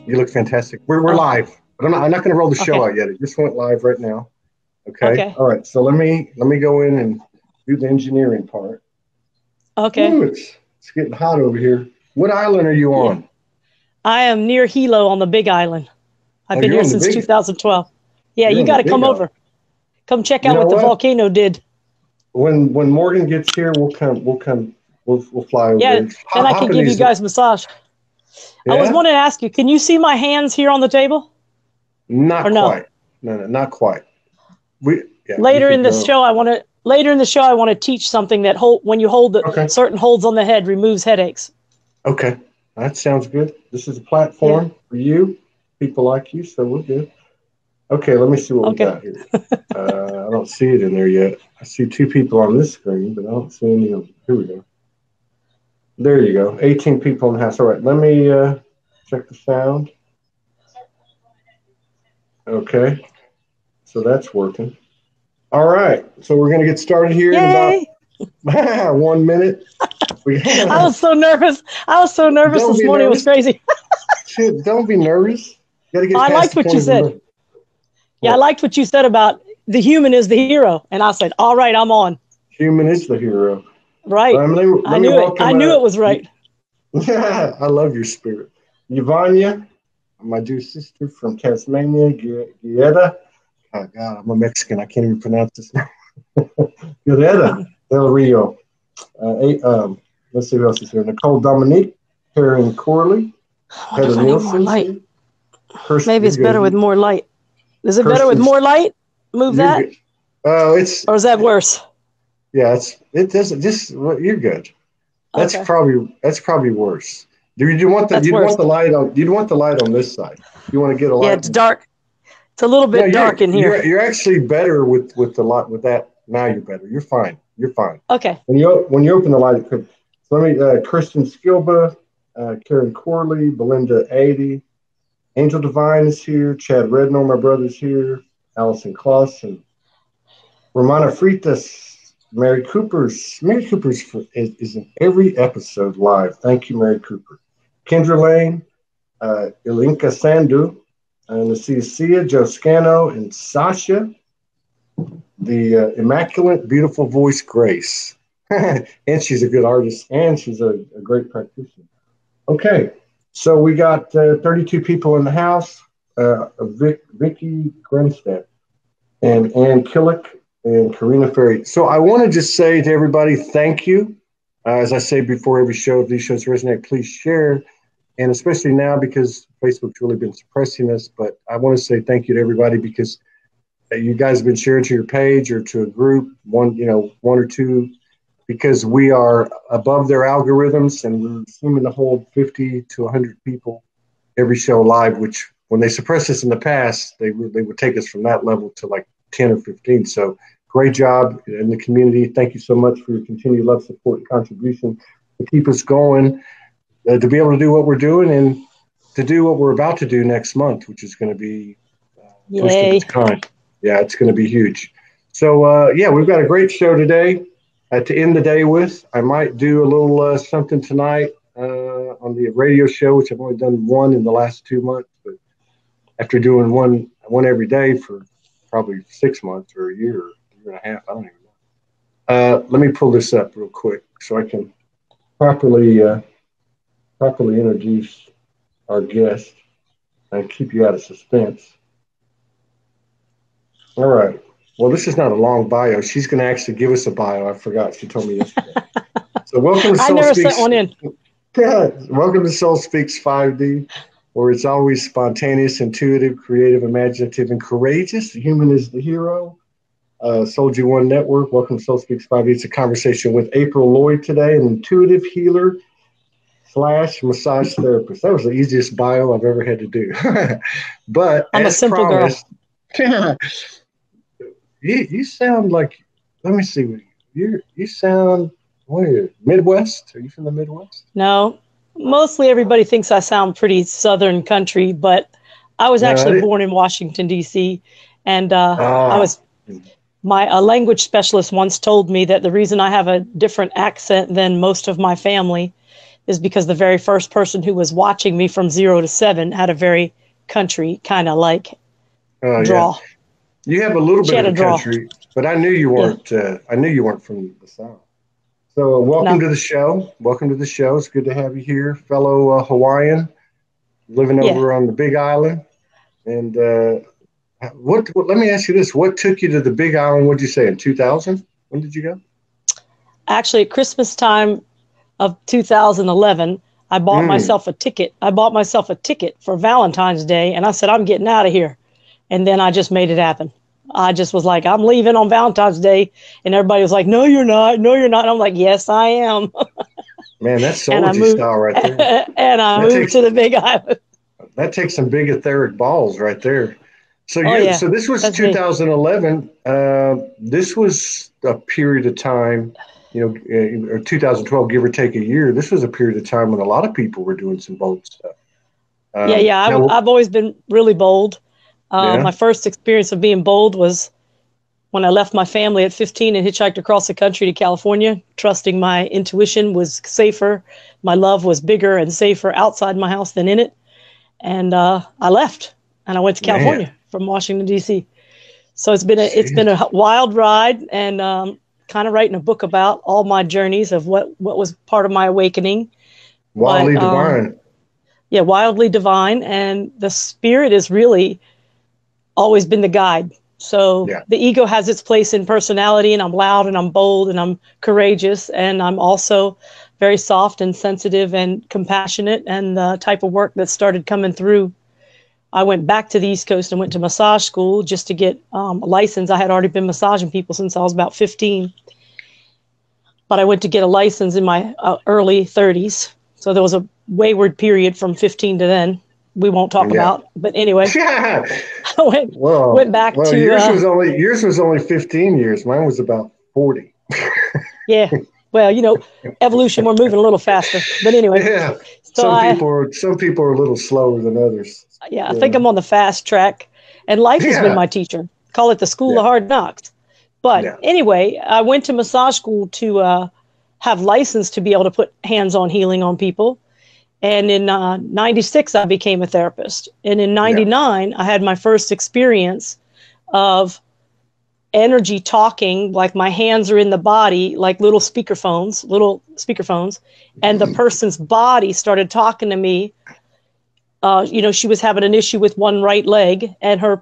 You look fantastic. We're live, but I'm not going to roll the show out yet. It just went live right now. Okay. All right. So let me go in and do the engineering part. Okay. Ooh, it's getting hot over here. What island are you on? I am near Hilo on the Big Island. I've been here since 2012. Yeah, you got to come over. Come check out what the volcano did. When Morgan gets here, we'll fly over. Yeah, then I can give you guys a massage. Yeah? I was wanting to ask you, can you see my hands here on the table? Not quite. No, not quite. Later in the show, I want to teach something that when you hold certain holds on the head removes headaches. Okay, that sounds good. This is a platform for you, people like you, so we're good. Okay, let me see what we got here. I don't see it in there yet. I see 2 people on this screen, but I don't see any of them. Here we go. There you go. 18 people in the house. All right, let me check the sound. Okay, so that's working. All right, so we're going to get started here in about 1 minute. I was so nervous. This morning. It was crazy. Shit, don't be nervous. You gotta get I liked what you said. Yeah, I liked what you said about the human is the hero. And I said, all right, I'm on. Human is the hero. Right. I knew it. I knew it was right. Yeah, I love your spirit. Yvonne, my dear sister from Tasmania, Guieta. Oh, God, I'm a Mexican. I can't even pronounce this name. Guieta Del Rio. Let's see who else is here. Nicole Dominique, Karen Corley, Heather Nielsen. Maybe it's better with more light. Is it better with more light? Move that? Oh, or is that worse? Yeah, it doesn't. You're good. That's probably worse. Do you want the light on? You want the light on this side? You want to get a light? Yeah, it's dark. It's a little bit dark in here. You're actually better with the light. With that, now you're better. You're fine. You're fine. Okay. When you open the light, it could. So let me. Kristen Skilba, Karen Corley, Belinda 80. Angel Divine is here. Chad Rednor, my brother's here. Allison Clausen. Romana Fritas. Mary Cooper's. Mary Cooper's is in every episode live. Thank you, Mary Cooper. Kendra Lane. Ilinka Sandu. Nacia Joe Scano, and Sasha. The immaculate, beautiful voice, Grace. And she's a good artist, and she's a great practitioner. Okay. So we got 32 people in the house, Vicky Grenstead and Ann Killick and Karina Ferry. So I want to just say to everybody, thank you. As I say before every show, if these shows resonate, please share. And especially now because Facebook's really been suppressing us. But I want to say thank you to everybody because you guys have been sharing to your page or to a group, one or two, because we are above their algorithms and we're assuming to hold 50 to 100 people every show live, which when they suppressed us in the past, they would take us from that level to like 10 or 15. So great job in the community. Thank you so much for your continued love, support, and contribution to keep us going, to be able to do what we're doing and to do what we're about to do next month, which is going to be first of its kind. Yeah, it's going to be huge. So, we've got a great show today. To end the day with, I might do a little something tonight on the radio show, which I've only done one in the last 2 months. But after doing one every day for probably 6 months or a year and a half, I don't even know. Let me pull this up real quick so I can properly introduce our guest and keep you out of suspense. All right. Well, this is not a long bio. She's going to actually give us a bio. I forgot. She told me yesterday. So welcome to I never sent one in. Yeah, welcome to Soul Speaks 5D, where it's always spontaneous, intuitive, creative, imaginative, and courageous. The human is the hero. Soulogy.One Network. Welcome to Soul Speaks 5D. It's a conversation with April Lloyd today, an intuitive healer / massage therapist. That was the easiest bio I've ever had to do. But I'm a simple promised, girl. You sound like, let me see, you sound, Midwest? Are you from the Midwest? No, mostly everybody thinks I sound pretty Southern country, but I was actually born in Washington, D.C., and my language specialist once told me that the reason I have a different accent than most of my family is because the very first person who was watching me from 0 to 7 had a very country kind of like draw. Yeah. You have a little bit of a country, but I knew you weren't. I knew you weren't from the South. So welcome to the show. Welcome to the show. It's good to have you here, fellow Hawaiian, living over on the Big Island. And what? Let me ask you this: what took you to the Big Island? What did you say in 2000? When did you go? Actually, at Christmas time of 2011, I bought myself a ticket. I bought myself a ticket for Valentine's Day, and I said, I'm getting out of here. And then I just made it happen. I just was like, I'm leaving on Valentine's Day. And everybody was like, no, you're not. No, you're not. And I'm like, yes, I am. Man, that's Soulogy style right there. And I moved to the Big Island. That takes some big etheric balls right there. So, so this was 2011. This was a period of time, or 2012, give or take a year. This was a period of time when a lot of people were doing some bold stuff. I've always been really bold. My first experience of being bold was when I left my family at 15 and hitchhiked across the country to California, trusting my intuition was safer. My love was bigger and safer outside my house than in it. And I left and I went to California from Washington, D.C. So it's been a wild ride, and kind of writing a book about all my journeys of what was part of my awakening. Wildly divine. Yeah, wildly divine. And the spirit is really always been the guide. So the ego has its place in personality, and I'm loud and I'm bold and I'm courageous, and I'm also very soft and sensitive and compassionate, and the type of work that started coming through. I went back to the East Coast and went to massage school just to get a license. I had already been massaging people since I was about 15, but I went to get a license in my early 30s. So there was a wayward period from 15 to then. We won't talk about, but anyway, I went back to yours was only 15 years. Mine was about 40. Yeah. Well, evolution, we're moving a little faster, but anyway. Yeah. So some people are a little slower than others. Yeah. I think I'm on the fast track, and life has been my teacher. Call it the school of hard knocks. But anyway, I went to massage school to have license to be able to put hands-on healing on people. And in 96, I became a therapist. And in 99, I had my first experience of energy talking, like my hands are in the body, like little speakerphones, and the person's body started talking to me. She was having an issue with one right leg, and her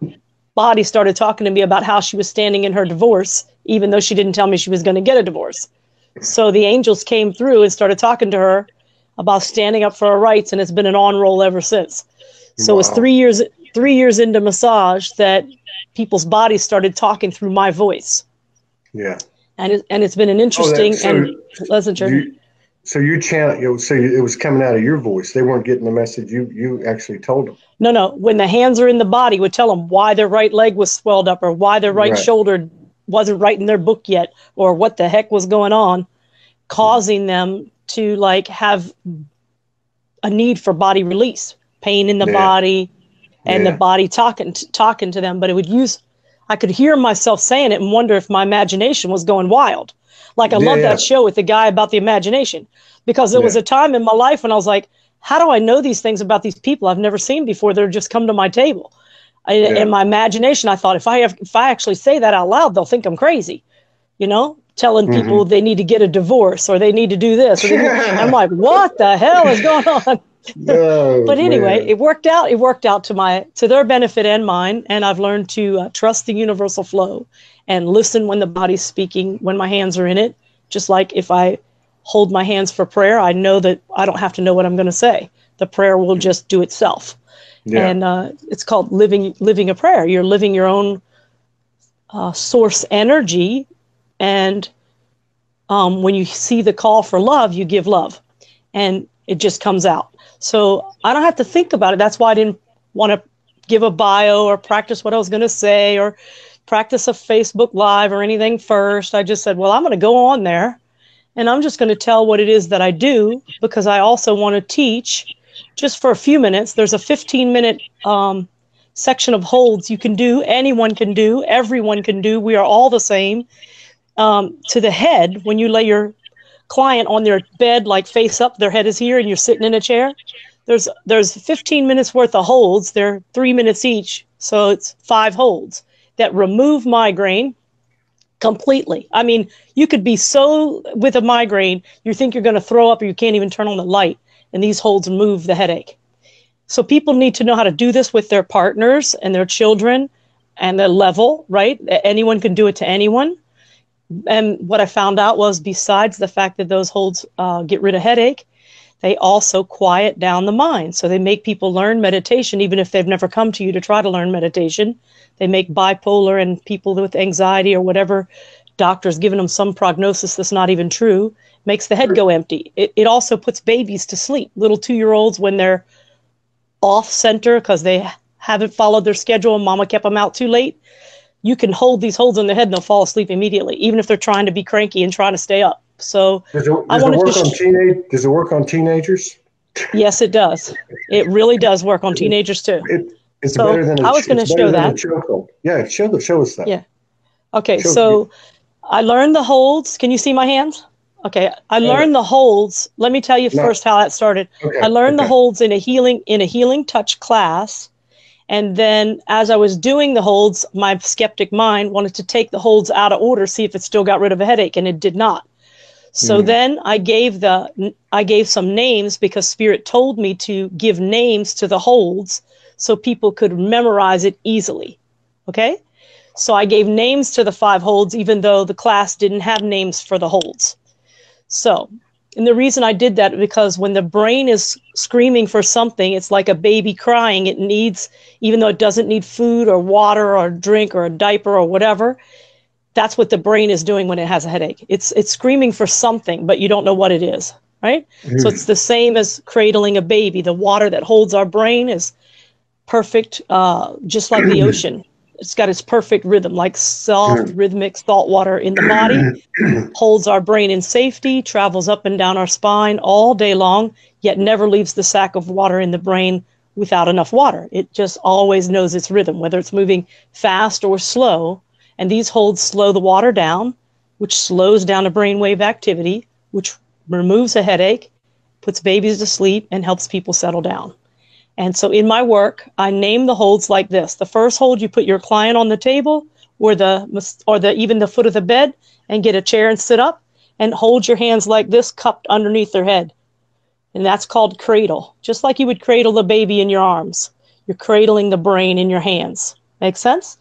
body started talking to me about how she was standing in her divorce, even though she didn't tell me she was going to get a divorce. So the angels came through and started talking to her about standing up for her rights, and it's been an on-roll ever since. So it was 3 years into massage that people's bodies started talking through my voice. Yeah. And it's been an interesting and pleasant journey. So your channel, it was coming out of your voice. They weren't getting the message. You actually told them. No. When the hands are in the body, would tell them why their right leg was swelled up, or why their right shoulder wasn't right in their book yet, or what the heck was going on, causing them to have a need for body release, pain in the body, and the body talking to them. But I could hear myself saying it and wonder if my imagination was going wild. Like I love that show with the guy about the imagination, because there was a time in my life when I was like, how do I know these things about these people I've never seen before? They're just come to my table. In my imagination, I thought if I actually say that out loud, they'll think I'm crazy, telling people they need to get a divorce or they need to do this. I'm like, what the hell is going on? But anyway, it worked out. It worked out to their benefit and mine. And I've learned to trust the universal flow and listen when the body's speaking, when my hands are in it. Just like if I hold my hands for prayer, I know that I don't have to know what I'm going to say. The prayer will just do itself. Yeah. And it's called living a prayer. You're living your own source energy. And when you see the call for love, you give love, and it just comes out. So I don't have to think about it. That's why I didn't want to give a bio or practice what I was going to say or practice a Facebook Live or anything first. I just said, well, I'm going to go on there and I'm just going to tell what it is that I do, because I also want to teach just for a few minutes. There's a 15-minute section of holds you can do. Anyone can do. Everyone can do. We are all the same. To the head, when you lay your client on their bed, like face up, their head is here, and you're sitting in a chair, there's 15 minutes worth of holds. They're 3 minutes each, so it's 5 holds that remove migraine completely. I mean, you could be so with a migraine, you think you're going to throw up or you can't even turn on the light, and these holds remove the headache. So people need to know how to do this with their partners and their children and the level, right? Anyone can do it to anyone. And what I found out was, besides the fact that those holds get rid of headache, they also quiet down the mind. So they make people learn meditation, even if they've never come to you to try to learn meditation. They make bipolar and people with anxiety or whatever, doctors giving them some prognosis that's not even true, makes the head go empty. It also puts babies to sleep. Little 2-year-olds, when they're off center because they haven't followed their schedule and mama kept them out too late, you can hold these holds on their head and they'll fall asleep immediately, even if they're trying to be cranky and trying to stay up. So does it work on teenagers? Yes, it does. It really does work on teenagers too. It's so better than I was going to show that. Yeah, show us that. Yeah. Okay, so I learned the holds. Can you see my hands? Okay, I learned the holds. Let me tell you first how that started. Okay, I learned the holds in a healing touch class. And then as I was doing the holds, my skeptic mind wanted to take the holds out of order, see if it still got rid of a headache, and it did not. So then I gave some names, because Spirit told me to give names to the holds so people could memorize it easily. Okay? So I gave names to the 5 holds, even though the class didn't have names for the holds. So, and the reason I did that, because when the brain is screaming for something, it's like a baby crying. It needs, even though it doesn't need food or water or drink or a diaper or whatever, that's what the brain is doing when it has a headache. It's screaming for something, but you don't know what it is, right? So it's the same as cradling a baby. The water that holds our brain is perfect, just like the ocean. It's got its perfect rhythm, like soft, rhythmic salt water in the body, holds our brain in safety, travels up and down our spine all day long, yet never leaves the sack of water in the brain without enough water. It just always knows its rhythm, whether it's moving fast or slow. And these holds slow the water down, which slows down a brainwave activity, which removes a headache, puts babies to sleep, and helps people settle down. And so in my work, I name the holds like this. The first hold, you put your client on the table or even the foot of the bed, and get a chair and sit up and hold your hands like this, cupped underneath their head. And that's called cradle. Just like you would cradle the baby in your arms, you're cradling the brain in your hands. Make sense?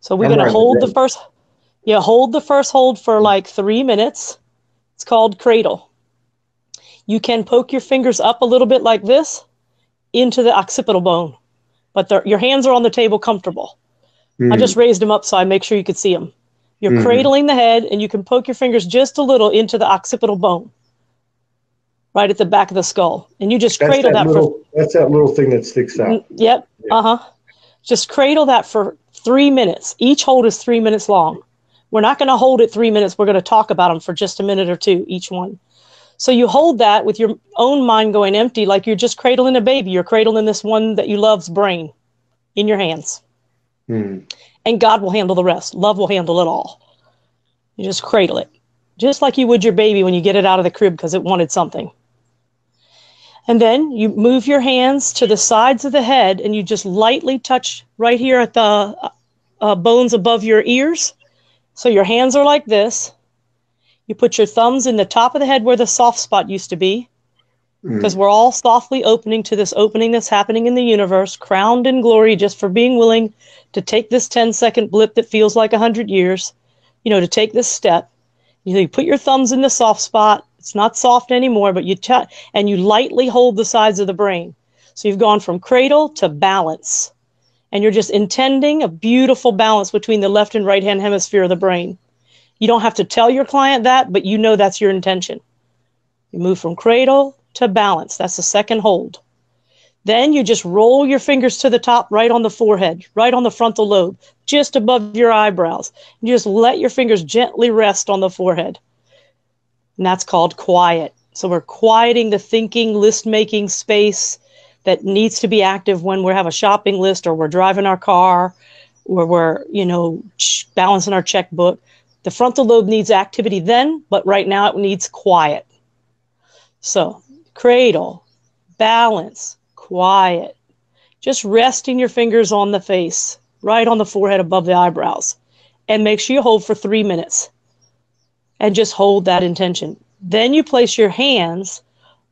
So we're going to hold the first hold for like 3 minutes. It's called cradle. You can poke your fingers up a little bit like this into the occipital bone, but your hands are on the table comfortable. I just raised them up so I make sure you could see them. You're cradling the head, and you can poke your fingers just a little into the occipital bone, right at the back of the skull. And you just cradle that. That's that little thing that sticks out. Yep. Yeah. Just cradle that for 3 minutes. Each hold is 3 minutes long. We're not going to hold it 3 minutes. We're going to talk about them for just a minute or two, each one. So you hold that with your own mind going empty, like you're just cradling a baby. You're cradling this one that you love's brain in your hands. And God will handle the rest. Love will handle it all. You just cradle it, just like you would your baby when you get it out of the crib because it wanted something. And then you move your hands to the sides of the head, and you just lightly touch right here at the bones above your ears. So your hands are like this. You put your thumbs in the top of the head where the soft spot used to be, because we're all softly opening to this opening that's happening in the universe, crowned in glory just for being willing to take this 10-second blip that feels like 100 years, to take this step. You put your thumbs in the soft spot. It's not soft anymore, but you touch, and you lightly hold the sides of the brain. So you've gone from cradle to balance, and you're just intending a beautiful balance between the left and right hand hemisphere of the brain. You don't have to tell your client that, but that's your intention. You move from cradle to balance. That's the second hold. Then you just roll your fingers to the top, right on the forehead, right on the frontal lobe, just above your eyebrows. You just let your fingers gently rest on the forehead. And that's called quiet. So we're quieting the thinking, list-making space that needs to be active when we have a shopping list, or we're driving our car, or we're, balancing our checkbook. The frontal lobe needs activity then, but right now it needs quiet. So cradle, balance, quiet. Just resting your fingers on the face, right on the forehead above the eyebrows. And make sure you hold for 3 minutes. And just hold that intention. Then you place your hands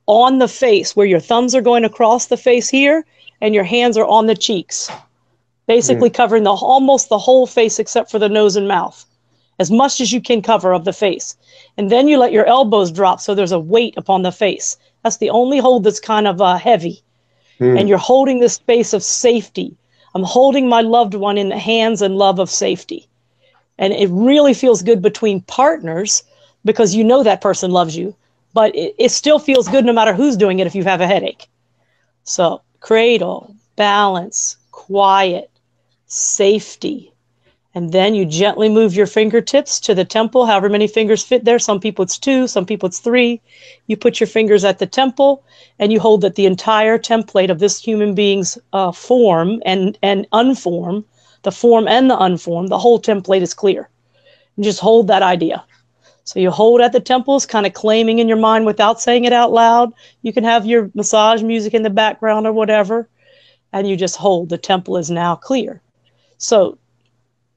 on the face, where your thumbs are going across the face here, and your hands are on the cheeks, basically covering almost the whole face except for the nose and mouth, as much as you can cover of the face. And then you let your elbows drop so there's a weight upon the face. That's the only hold that's kind of heavy. And you're holding this space of safety. I'm holding my loved one in the hands and love of safety. And it really feels good between partners because you know that person loves you. But it still feels good no matter who's doing it if you have a headache. So cradle, balance, quiet, safety. And then you gently move your fingertips to the temple, however many fingers fit there. Some people it's 2, some people it's 3. You put your fingers at the temple and you hold that the entire template of this human being's form and unform, the form and the unformed, the whole template is clear. And just hold that idea. So you hold at the temples, kind of claiming in your mind without saying it out loud. You can have your massage music in the background or whatever. And you just hold. The temple is now clear. So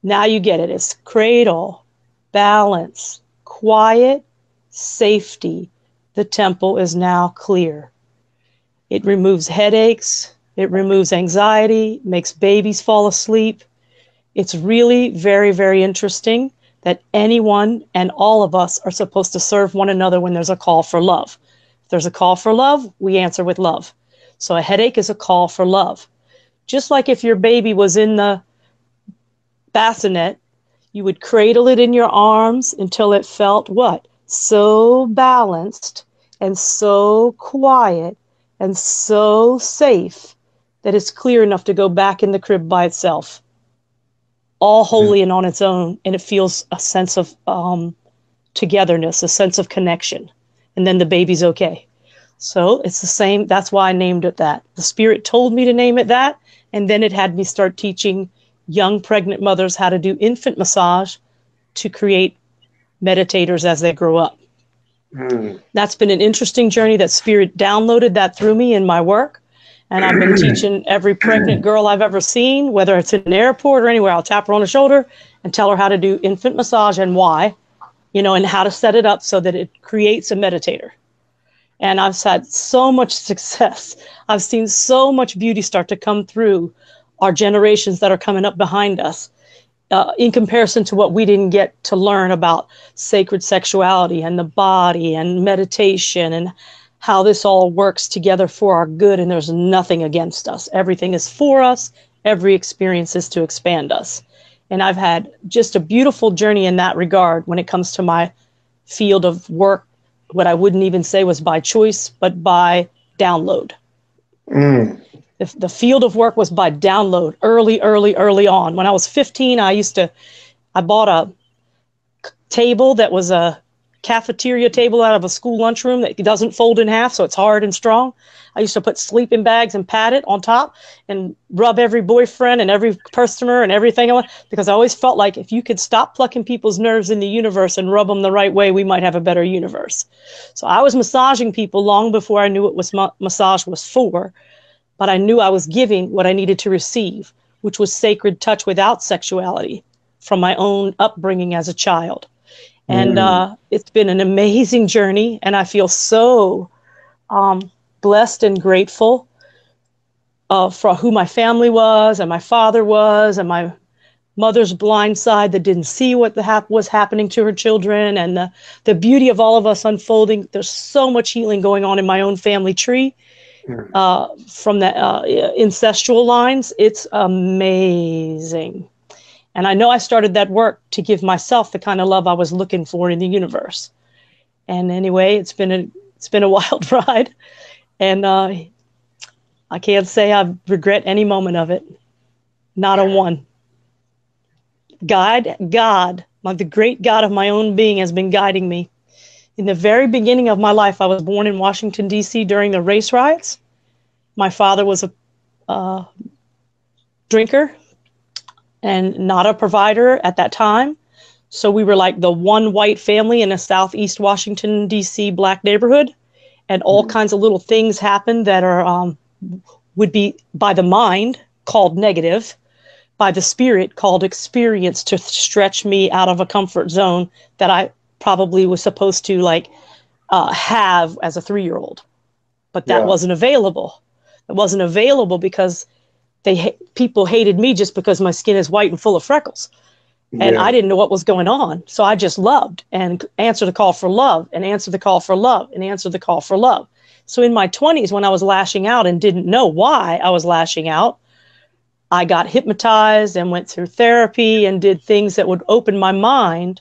now you get it. It's cradle, balance, quiet, safety. The temple is now clear. It removes headaches. It removes anxiety, makes babies fall asleep. It's really very, very interesting that anyone and all of us are supposed to serve one another when there's a call for love. If there's a call for love, we answer with love. So a headache is a call for love. Just like if your baby was in the bassinet, you would cradle it in your arms until it felt what? So balanced and so quiet and so safe that it's clear enough to go back in the crib by itself, all wholly and on its own, and it feels a sense of togetherness, a sense of connection, and then the baby's okay. So it's the same. That's why I named it that. The Spirit told me to name it that, and then it had me start teaching young pregnant mothers how to do infant massage to create meditators as they grow up. That's been an interesting journey that Spirit downloaded that through me in my work. And I've been teaching every pregnant girl I've ever seen, whether it's in an airport or anywhere, I'll tap her on the shoulder and tell her how to do infant massage and why, and how to set it up so that it creates a meditator. And I've had so much success. I've seen so much beauty start to come through our generations that are coming up behind us in comparison to what we didn't get to learn about sacred sexuality and the body and meditation and how this all works together for our good, and there's nothing against us. Everything is for us. Every experience is to expand us. And I've had just a beautiful journey in that regard when it comes to my field of work, what I wouldn't even say was by choice, but by download. The field of work was by download early on. When I was 15, I bought a table that was a cafeteria table out of a school lunchroom that doesn't fold in half, so it's hard and strong. I used to put sleeping bags and pat it on top and rub every boyfriend and every customer and everything on, because I always felt like if you could stop plucking people's nerves in the universe and rub them the right way, we might have a better universe. So I was massaging people long before I knew what massage was for, but I knew I was giving what I needed to receive, which was sacred touch without sexuality from my own upbringing as a child. And it's been an amazing journey, and I feel so blessed and grateful for who my family was, and my father was, and my mother's blind side that didn't see what was happening to her children, and the beauty of all of us unfolding. There's so much healing going on in my own family tree from the ancestral lines. It's amazing. And I know I started that work to give myself the kind of love I was looking for in the universe. And anyway, it's been a wild ride, and I can't say I regret any moment of it. Not a one. God, the great God of my own being, has been guiding me. In the very beginning of my life, I was born in Washington, D.C. during the race riots. My father was a drinker and not a provider at that time. So we were like the one white family in a Southeast Washington, D.C. black neighborhood. and all kinds of little things happen that are would be by the mind called negative, by the spirit called experience, to stretch me out of a comfort zone that I probably was supposed to have as a 3-year-old, but that wasn't available. It wasn't available because people hated me just because my skin is white and full of freckles. And I didn't know what was going on. So I just loved and answered the call for love and answered the call for love and answered the call for love. So in my 20s, when I was lashing out and didn't know why I was lashing out, I got hypnotized and went through therapy and did things that would open my mind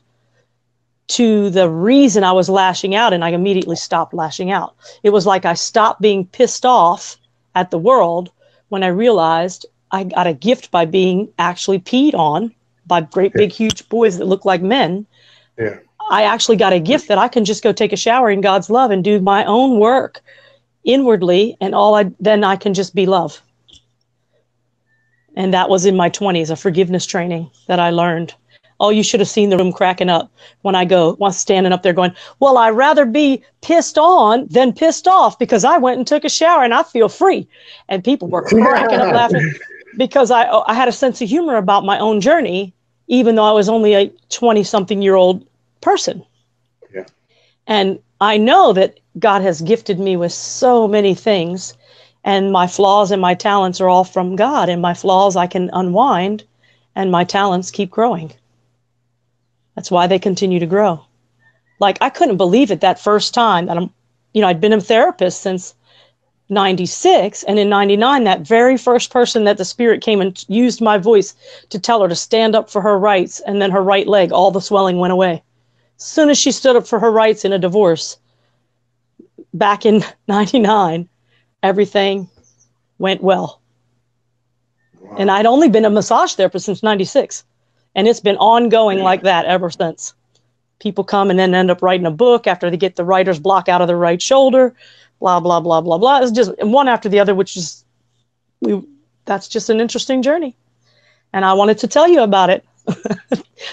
to the reason I was lashing out, and I immediately stopped lashing out. It was like I stopped being pissed off at the world when I realized I got a gift by being actually peed on by great big huge boys that look like men. I actually got a gift that I can just go take a shower in God's love and do my own work inwardly, and then I can just be love. And that was in my 20s, a forgiveness training that I learned. Oh, you should have seen the room cracking up when I was standing up there going, well, I'd rather be pissed on than pissed off because I went and took a shower and I feel free. And people were cracking up laughing because I had a sense of humor about my own journey, even though I was only a 20-something-year-old person. Yeah. And I know that God has gifted me with so many things, and my flaws and my talents are all from God, and my flaws I can unwind, and my talents keep growing. That's why they continue to grow. Like, I couldn't believe it that first time that I'd been a therapist since 96, and in 99, that very first person that the Spirit came and used my voice to tell her to stand up for her rights, and then her right leg, all the swelling went away. As soon as she stood up for her rights in a divorce, back in 99, everything went well. Wow. And I'd only been a massage therapist since 96. And it's been ongoing like that ever since. People come and then end up writing a book after they get the writer's block out of their right shoulder, blah, blah, blah, blah, blah. It's just one after the other, that's just an interesting journey. And I wanted to tell you about it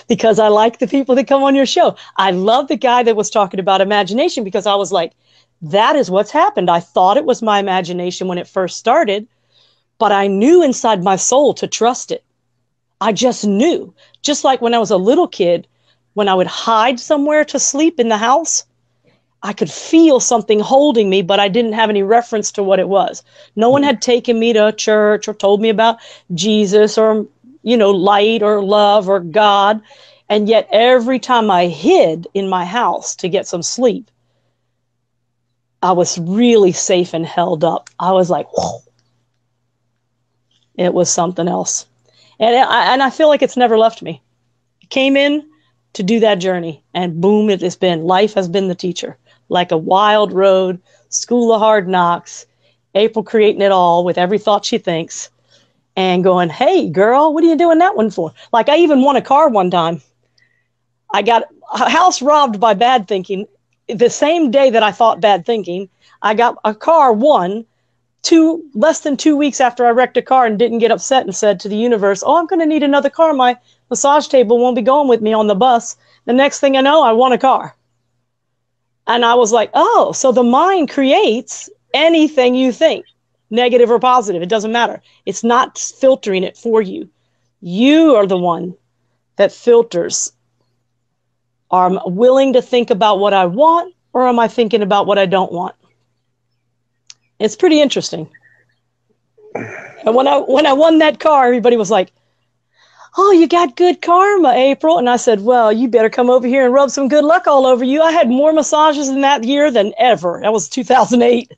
because I like the people that come on your show. I love the guy that was talking about imagination because I was like, that is what's happened. I thought it was my imagination when it first started, but I knew inside my soul to trust it. I just knew. Just like when I was a little kid, when I would hide somewhere to sleep in the house, I could feel something holding me, but I didn't have any reference to what it was. No one had taken me to church or told me about Jesus or, light or love or God. And yet every time I hid in my house to get some sleep, I was really safe and held up. I was like, whoa. It was something else. And I feel like it's never left me. I came in to do that journey, and boom, it has been. Life has been the teacher. Like a wild road, school of hard knocks, April creating it all with every thought she thinks, and going, hey, girl, what are you doing that one for? Like, I even won a car one time. I got a house robbed by bad thinking. The same day that I thought bad thinking, I got a car less than 2 weeks after I wrecked a car and didn't get upset and said to the universe, oh, I'm going to need another car. My massage table won't be going with me on the bus. The next thing I know, I won a car. And I was like, oh, so the mind creates anything you think, negative or positive. It doesn't matter. It's not filtering it for you. You are the one that filters. Am I willing to think about what I want, or am I thinking about what I don't want? It's pretty interesting. And when I won that car, everybody was like, oh, you got good karma, April. And I said, well, you better come over here and rub some good luck all over you. I had more massages in that year than ever. That was 2008.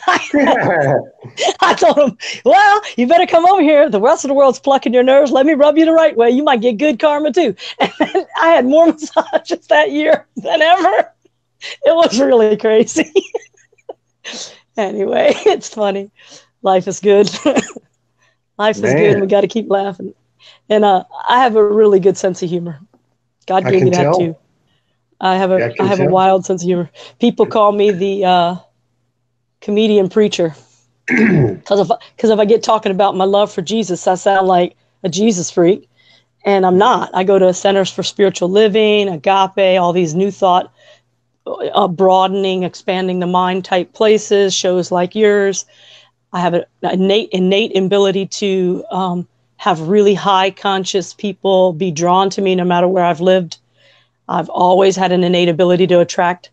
I told him, well, you better come over here. The rest of the world's plucking your nerves. Let me rub you the right way. You might get good karma too. And I had more massages that year than ever. It was really crazy. Anyway, it's funny. Life is good. Life is good, and we got to keep laughing. And I have a really good sense of humor. God gave me that too. I have a wild sense of humor. People call me the comedian preacher because if I get talking about my love for Jesus, I sound like a Jesus freak, and I'm not. I go to Centers for Spiritual Living, Agape, all these New Thought broadening, expanding the mind type places, shows like yours. I have an innate ability to have really high conscious people be drawn to me no matter where I've lived. I've always had an innate ability to attract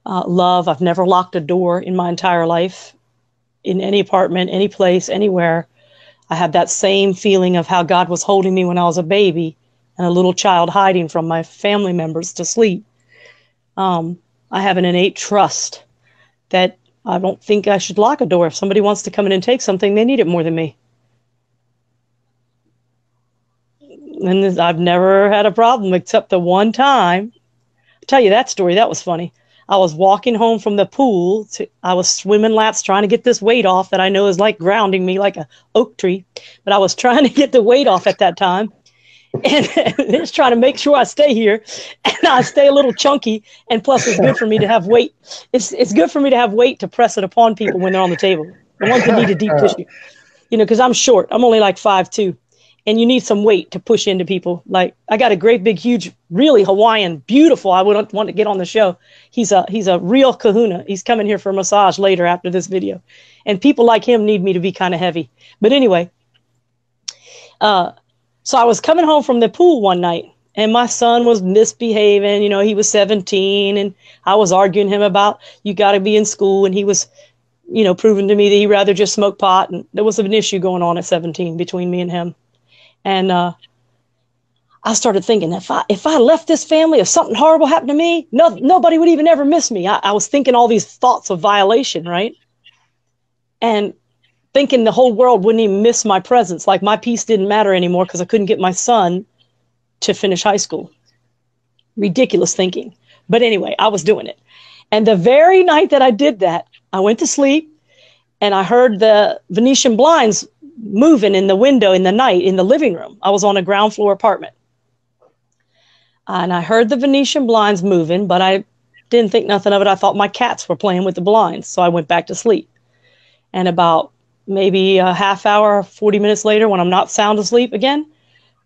love. I've never locked a door in my entire life, in any apartment, any place, anywhere. I have that same feeling of how God was holding me when I was a baby and a little child hiding from my family members to sleep. I have an innate trust that I don't think I should lock a door. If somebody wants to come in and take something, they need it more than me. And I've never had a problem except the one time. I'll tell you that story. That was funny. I was walking home from the pool. I was swimming laps trying to get this weight off that I know is like grounding me like a oak tree. But I was trying to get the weight off at that time. And just trying to make sure I stay here. And I stay a little chunky. And plus, it's good for me to have weight. It's good for me to have weight to press it upon people when they're on the table. The ones that need a deep tissue. Because I'm short. I'm only like 5'2". And you need some weight to push into people. Like, I got a great big, huge, really Hawaiian, beautiful. I wouldn't want to get on the show. He's a real kahuna. He's coming here for a massage later after this video. And people like him need me to be kind of heavy. But anyway, so I was coming home from the pool one night, and my son was misbehaving. He was 17, and I was arguing him about, you got to be in school. And he was, proving to me that he'd rather just smoke pot. And there was an issue going on at 17 between me and him. And I started thinking, if I left this family, if something horrible happened to me, nobody would even ever miss me. I was thinking all these thoughts of violation, right? And thinking the whole world wouldn't even miss my presence. Like, my peace didn't matter anymore because I couldn't get my son to finish high school. Ridiculous thinking. But anyway, I was doing it. And the very night that I did that, I went to sleep and I heard the Venetian blinds moving in the window in the night in the living room. I was on a ground floor apartment. And I heard the Venetian blinds moving, but I didn't think nothing of it. I thought my cats were playing with the blinds. So I went back to sleep. And about maybe a half hour, 40 minutes later, when I'm not sound asleep again,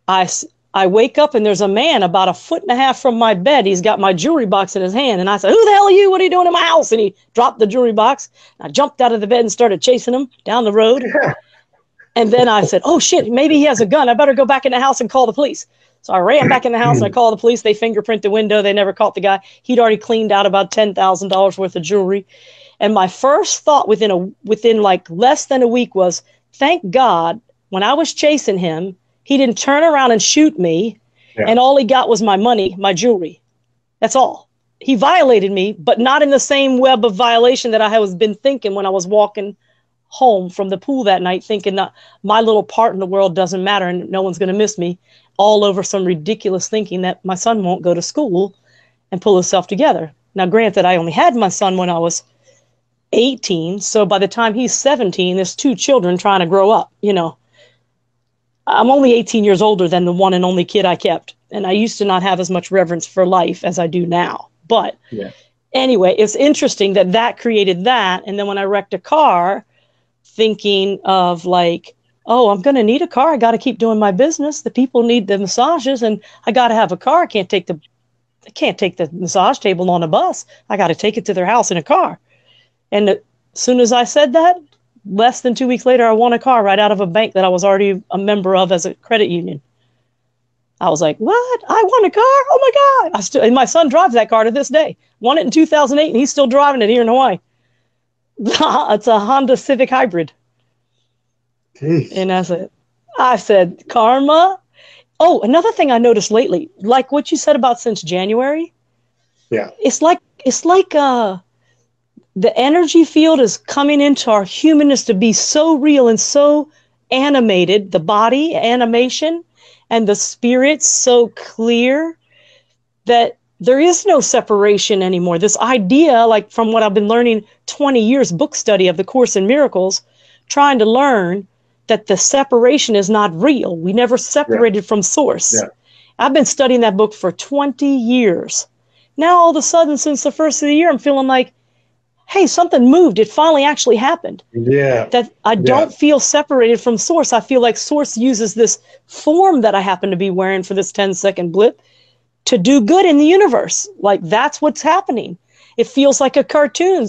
I wake up and there's a man about 1.5 feet from my bed. He's got my jewelry box in his hand. And I said, "Who the hell are you? What are you doing in my house?" And he dropped the jewelry box. I jumped out of the bed and started chasing him down the road. And then I said, "Oh shit, maybe he has a gun. I better go back in the house and call the police." So I ran back in the house and I called the police. They fingerprint the window. They never caught the guy. He'd already cleaned out about $10,000 worth of jewelry. And my first thought within like less than a week was, thank God, when I was chasing him, he didn't turn around and shoot me. Yeah. And all he got was my money, my jewelry. That's all. He violated me, but not in the same web of violation that I was been thinking when I was walking home from the pool that night, thinking that my little part in the world doesn't matter and no one's going to miss me, all over some ridiculous thinking that my son won't go to school and pull himself together. Now, granted, I only had my son when I was 18. So by the time he's 17, there's 2 children trying to grow up. I'm only 18 years older than the one and only kid I kept. And I used to not have as much reverence for life as I do now. But anyway, it's interesting that created that. And then when I wrecked a car, thinking of like, oh, I'm going to need a car. I got to keep doing my business. The people need the massages and I got to have a car. I can't take the massage table on a bus. I got to take it to their house in a car. And as soon as I said that, less than 2 weeks later, I won a car right out of a bank that I was already a member of as a credit union. I was like, what? I won a car? Oh my God. And my son drives that car to this day. Won it in 2008 and he's still driving it here in Hawaii. It's a Honda Civic Hybrid. Jeez. And I said, karma. Oh, another thing I noticed lately, like what you said about since January. Yeah. It's like the energy field is coming into our humanness to be so real and so animated, the body animation and the spirit so clear that there is no separation anymore. This idea, like from what I've been learning 20 years book study of the Course in Miracles, trying to learn that the separation is not real. We never separated from source. Yeah. I've been studying that book for 20 years. Now, all of a sudden, since the first of the year, I'm feeling like, hey, something moved. It finally actually happened. Yeah. That I don't feel separated from source. I feel like source uses this form that I happen to be wearing for this 10-second blip to do good in the universe. Like that's what's happening. It feels like a cartoon.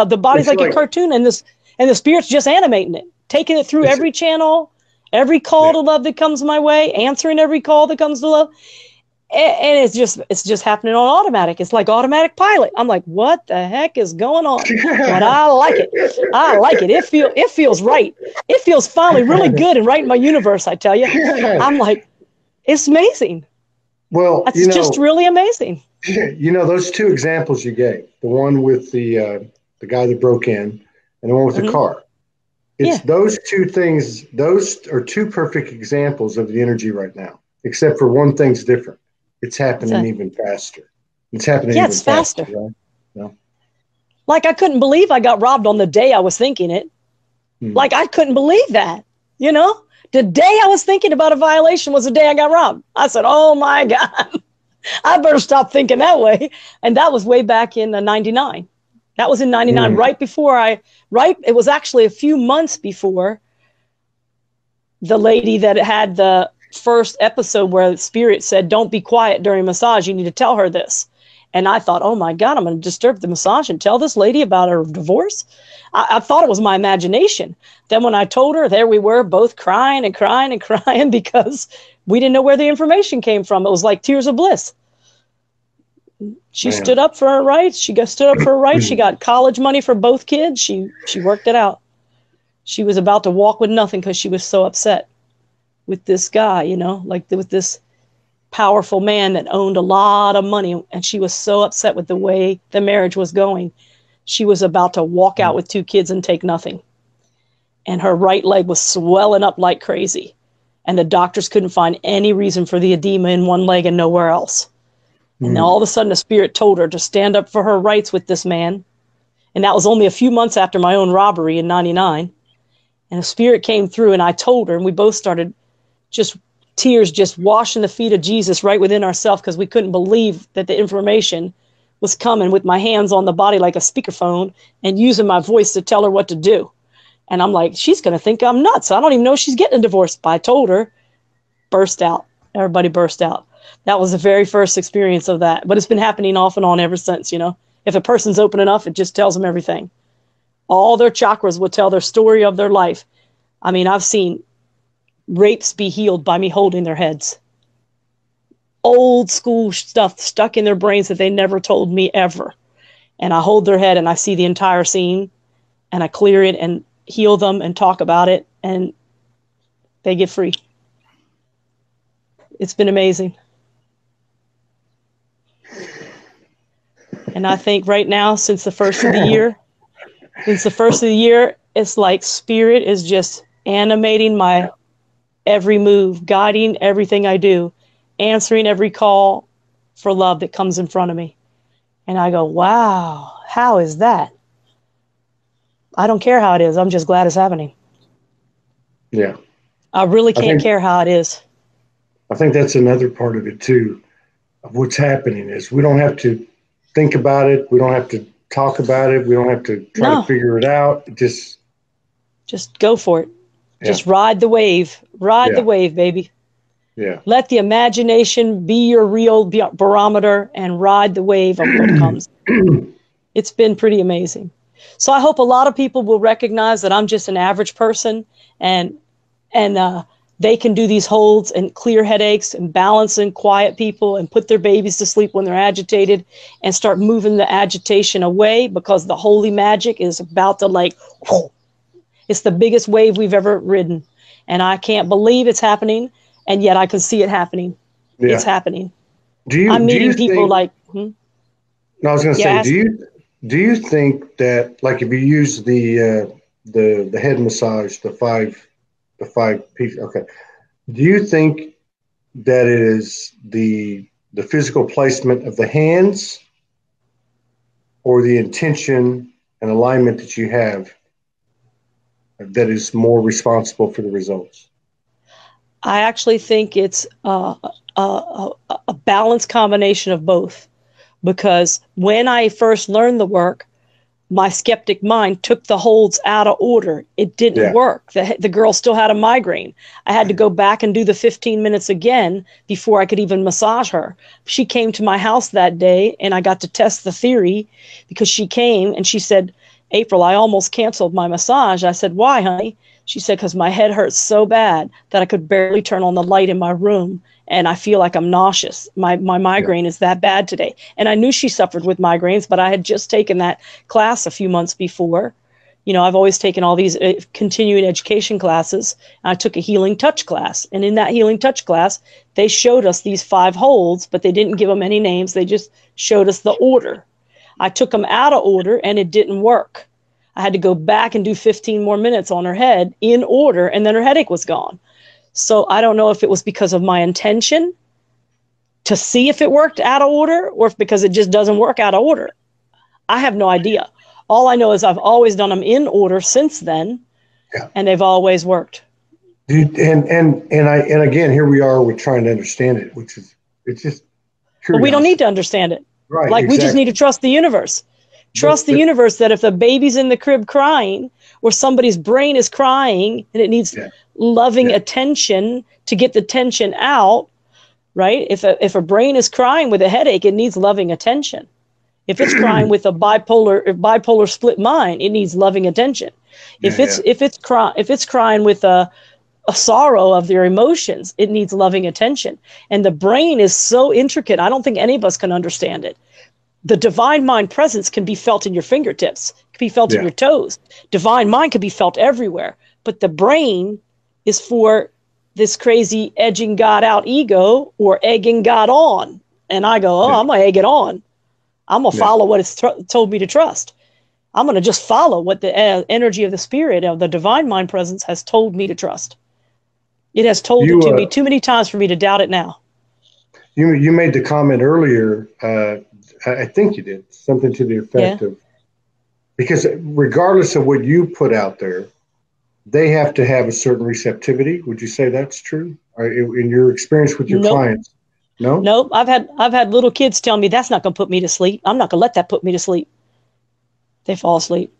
The body's like a cartoon, and the spirit's just animating it, taking it through every channel, every call to love that comes my way, answering every call that comes to love. And it's just happening on automatic. It's like automatic pilot. I'm like, what the heck is going on? But I like it. I like it. It feels right. It feels finally really good and right in my universe, I tell you. I'm like, it's amazing. Well, it's just really amazing. Those two examples you gave, the one with the guy that broke in and the one with the car. It's those two things. Those are two perfect examples of the energy right now, except for one thing's different. It's happening even faster. It's happening even faster. Right? Yeah. Like I couldn't believe I got robbed on the day I was thinking it. Like I couldn't believe that. The day I was thinking about a violation was the day I got robbed. I said, oh my God, I better stop thinking that way. And that was way back in 99. That was in 99, right before it was actually a few months before the lady that had the first episode where the spirit said, don't be quiet during massage. You need to tell her this. And I thought, oh my God, I'm going to disturb the massage and tell this lady about her divorce. I thought it was my imagination. Then when I told her, there we were both crying and crying and crying because we didn't know where the information came from. It was like tears of bliss. She stood up for her rights. She got college money for both kids. She worked it out. She was about to walk with nothing because she was so upset with this guy, with this powerful man that owned a lot of money. And she was so upset with the way the marriage was going. She was about to walk out with 2 kids and take nothing. And her right leg was swelling up like crazy. And the doctors couldn't find any reason for the edema in one leg and nowhere else. And then all of a sudden the spirit told her to stand up for her rights with this man. And that was only a few months after my own robbery in 99. And the spirit came through and I told her, and we both started tears just washing the feet of Jesus right within ourselves because we couldn't believe that the information was coming, with my hands on the body like a speakerphone and using my voice to tell her what to do. And I'm like, she's going to think I'm nuts. I don't even know she's getting a divorce. But I told her, burst out. Everybody burst out. That was the very first experience of that. But it's been happening off and on ever since, If a person's open enough, it just tells them everything. All their chakras will tell their story of their life. I mean, I've seen rapes be healed by me holding their heads. Old school stuff stuck in their brains that they never told me ever. And I hold their head and I see the entire scene and I clear it and heal them and talk about it and they get free. It's been amazing. And I think right now, since the first of the year, it's like spirit is just animating my every move, guiding everything I do, answering every call for love that comes in front of me. And I go, wow, how is that? I don't care how it is. I'm just glad it's happening. Yeah. I really can't care how it is. I think that's another part of it too, of what's happening is we don't have to think about it. We don't have to talk about it. We don't have to try to figure it out. Just go for it. Yeah. Just ride the wave. Ride the wave, baby. Yeah. Let the imagination be your real barometer and ride the wave of what comes. It's been pretty amazing. So I hope a lot of people will recognize that I'm just an average person and they can do these holds and clear headaches and balance and quiet people and put their babies to sleep when they're agitated and start moving the agitation away, because the holy magic is about to it's the biggest wave we've ever ridden. And I can't believe it's happening. And yet I can see it happening. Yeah. It's happening. I'm meeting people like, No, I was going to say, do you think that, like, if you use the head massage, the five pieces, okay, do you think that it is the physical placement of the hands or the intention and alignment that you have that is more responsible for the results? I actually think it's a balanced combination of both, because when I first learned the work, my skeptic mind took the holds out of order. It didn't work. The girl still had a migraine. I had to go back and do the 15 minutes again before I could even massage her. She came to my house that day, and I got to test the theory, because she came and she said, April, I almost canceled my massage. I said, why, honey? She said, because my head hurts so bad that I could barely turn on the light in my room, and I feel like I'm nauseous. My migraine is that bad today. And I knew she suffered with migraines, but I had just taken that class a few months before. You know, I've always taken all these continuing education classes. I took a healing touch class. And in that healing touch class, they showed us these 5 holds, but they didn't give them any names. They just showed us the order. I took them out of order, and it didn't work. I had to go back and do 15 more minutes on her head in order, and then her headache was gone. So I don't know if it was because of my intention to see if it worked out of order, or if because it just doesn't work out of order. I have no idea. All I know is I've always done them in order since then, and they've always worked. And again, here we are, we're trying to understand it, which is, it's just curiosity. But we don't need to understand it. Right. Like, we just need to trust the universe. Trust the universe that if the baby's in the crib crying, or somebody's brain is crying and it needs loving attention to get the tension out, right? If a brain is crying with a headache, it needs loving attention. If it's crying with a bipolar split mind, it needs loving attention. If it's crying with a sorrow of their emotions, it needs loving attention. And the brain is so intricate, I don't think any of us can understand it. The divine mind presence can be felt in your fingertips, can be felt in your toes. Divine mind can be felt everywhere. But the brain is for this crazy edging God out ego, or egging God on. And I go, I'm going to egg it on. I'm going to follow what it's told me to trust. I'm going to just follow what the energy of the spirit of the divine mind presence has told me to trust. It has told it to me too many times for me to doubt it now. You made the comment earlier, I think you did, something to the effect of, because regardless of what you put out there, they have to have a certain receptivity. Would you say that's true? Or in your experience with your clients? No? Nope. I've had little kids tell me, that's not going to put me to sleep. I'm not going to let that put me to sleep. They fall asleep.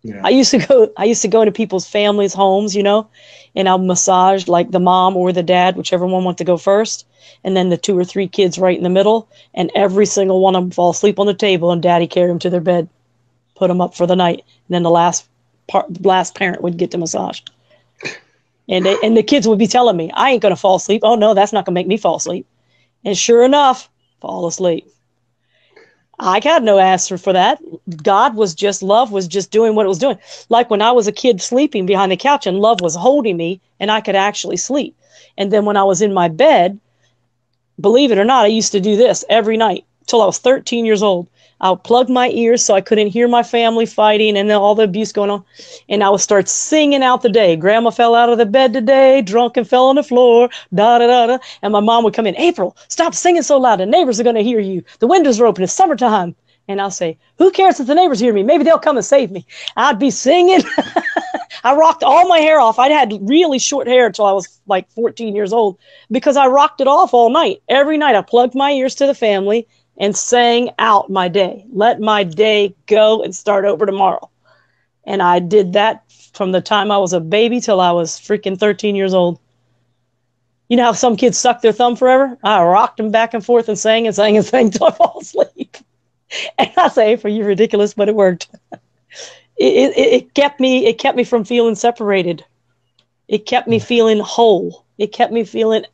Yeah. I used to go into people's families' homes, and I'll massage like the mom or the dad, whichever one wants to go first, and then the 2 or 3 kids right in the middle, and every single one of them fall asleep on the table, and daddy carried them to their bed, put them up for the night, and then the last parent would get the massage. And the kids would be telling me, I ain't going to fall asleep. Oh no, that's not going to make me fall asleep. And sure enough, fall asleep. I got no answer for that. God was just, love was just doing what it was doing. Like when I was a kid sleeping behind the couch and love was holding me and I could actually sleep. And then when I was in my bed, believe it or not, I used to do this every night till I was 13 years old. I would plug my ears so I couldn't hear my family fighting and then all the abuse going on. And I would start singing out the day. Grandma fell out of the bed today, drunk and fell on the floor, da da da da. And my mom would come in, April, stop singing so loud. The neighbors are going to hear you. The windows are open. It's summertime. And I'll say, who cares if the neighbors hear me? Maybe they'll come and save me. I'd be singing. I rocked all my hair off. I had really short hair until I was like 14 years old because I rocked it off all night. Every night I plugged my ears to the family and sang out my day. Let my day go and start over tomorrow. And I did that from the time I was a baby till I was freaking 13 years old. You know how some kids suck their thumb forever? I rocked them back and forth and sang and sang and sang till I fall asleep. And I say, for you ridiculous, but it worked. It kept me from feeling separated. It kept me feeling whole. It kept me feeling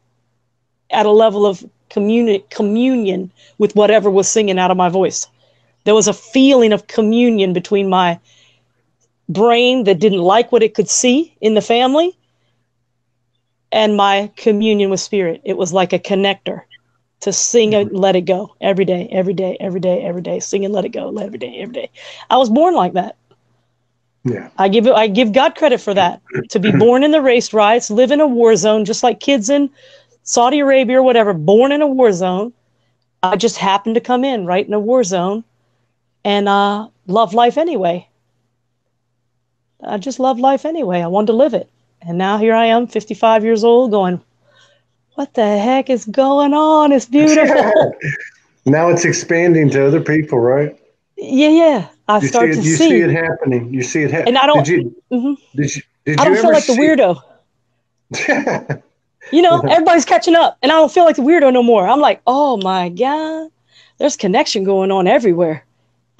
at a level of communion with whatever was singing out of my voice. There was a feeling of communion between my brain that didn't like what it could see in the family and my communion with spirit. It was like a connector to sing and let it go every day, every day, every day, every day. Sing and let it go every day, every day. I was born like that. Yeah, I give God credit for that. To be born in the race riots, live in a war zone, just like kids in Saudi Arabia or whatever, born in a war zone. I just happened to come in right in a war zone and love life anyway. I just love life anyway. I wanted to live it. And now here I am, 55 years old, going, what the heck is going on? It's beautiful. Now it's expanding to other people, right? Yeah. I start to see. You see it happening. You see it happening. And I don't. I don't feel like the weirdo. You know, everybody's catching up, and I don't feel like the weirdo no more. I'm like, oh my God, there's connection going on everywhere.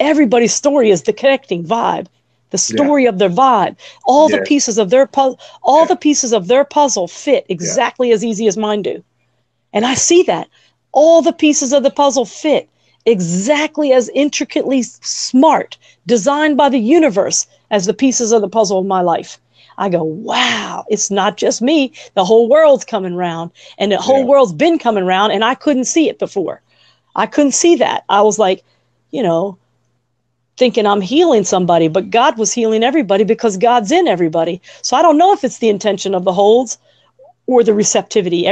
Everybody's story is the connecting vibe, the story of their vibe. All the pieces of their puzzle, the pieces of their puzzle fit exactly as easy as mine do. And I see that. All the pieces of the puzzle fit exactly as intricately smart, designed by the universe as the pieces of the puzzle of my life. I go, wow, it's not just me. The whole world's coming around, and the whole world's been coming around, and I couldn't see it before. I couldn't see that. I was like, you know, thinking I'm healing somebody, but God was healing everybody because God's in everybody. So I don't know if it's the intention of the holds or the receptivity.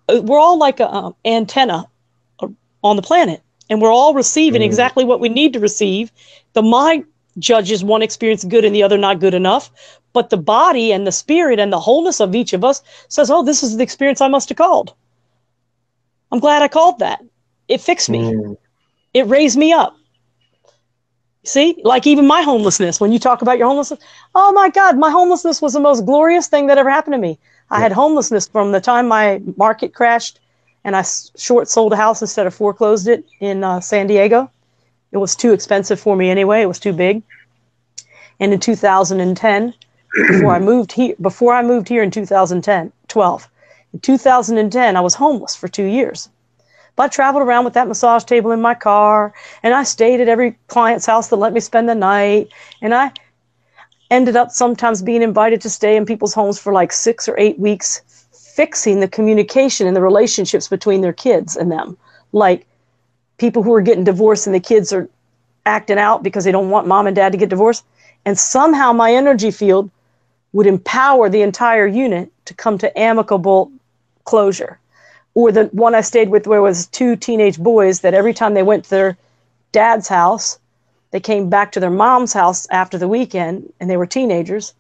We're all like a antenna on the planet, and we're all receiving exactly what we need to receive. The mind judges one experience good and the other not good enough, but the body and the spirit and the wholeness of each of us says, oh, this is the experience I must have called. I'm glad I called that. It fixed me. It raised me up. See, like even my homelessness, when you talk about your homelessness, oh my God, my homelessness was the most glorious thing that ever happened to me. I had homelessness from the time my market crashed and I short sold a house instead of foreclosed it in San Diego. It was too expensive for me anyway. It was too big. And in 2010, before I moved here in 2012, in 2010, I was homeless for 2 years. But I traveled around with that massage table in my car, and I stayed at every client's house that let me spend the night. And I ended up sometimes being invited to stay in people's homes for like 6 or 8 weeks, fixing the communication and the relationships between their kids and them. Like people who are getting divorced and the kids are acting out because they don't want mom and dad to get divorced. And somehow my energy field would empower the entire unit to come to amicable closure. Or the one I stayed with where was 2 teenage boys that every time they went to their dad's house, they came back to their mom's house after the weekend, and they were teenagers.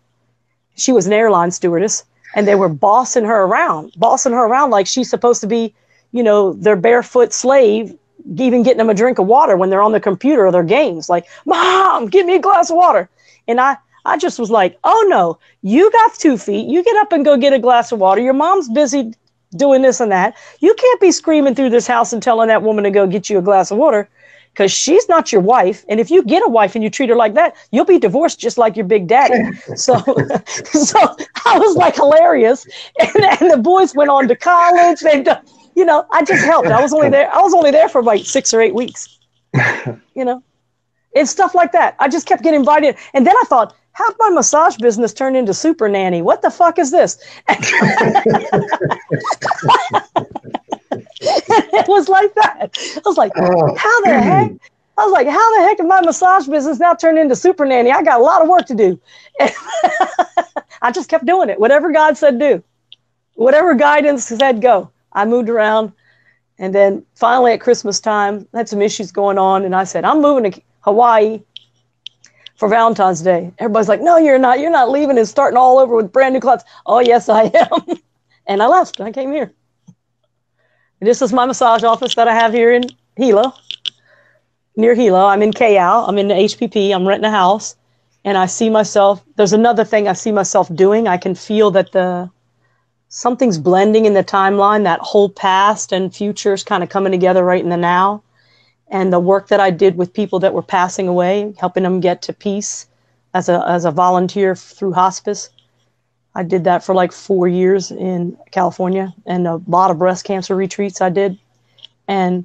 She was an airline stewardess, and they were bossing her around like she's supposed to be, you know, their barefoot slave, even getting them a drink of water when they're on the computer or their games. Like, Mom, give me a glass of water. And I just was like, oh no, you got 2 feet. You get up and go get a glass of water. Your mom's busy doing this and that. You can't be screaming through this house and telling that woman to go get you a glass of water, because she's not your wife. And if you get a wife and you treat her like that, you'll be divorced just like your big daddy. So I was like hilarious. And the boys went on to college. They've done, you know, I just helped. I was only there for like 6 or 8 weeks, you know, and stuff like that. I just kept getting invited. And then I thought, how'd my massage business turn into super nanny? What the fuck is this? It was like that. I was like, how the heck? I was like, how the heck did my massage business now turn into super nanny? I got a lot of work to do. I just kept doing it. Whatever God said do. Whatever guidance said go. I moved around. And then finally at Christmas time, I had some issues going on. And I said, I'm moving to Hawaii for Valentine's Day. Everybody's like, no, you're not. You're not leaving and starting all over with brand new clothes. Oh, yes, I am. And I left. I came here. This is my massage office that I have here in Hilo, near Hilo. I'm in KL. I'm in the HPP. I'm renting a house. And I see myself, there's another thing I see myself doing. I can feel that something's blending in the timeline, that whole past and future is kind of coming together right in the now. And the work that I did with people that were passing away, helping them get to peace as a volunteer through hospice. I did that for like 4 years in California, and a lot of breast cancer retreats I did. And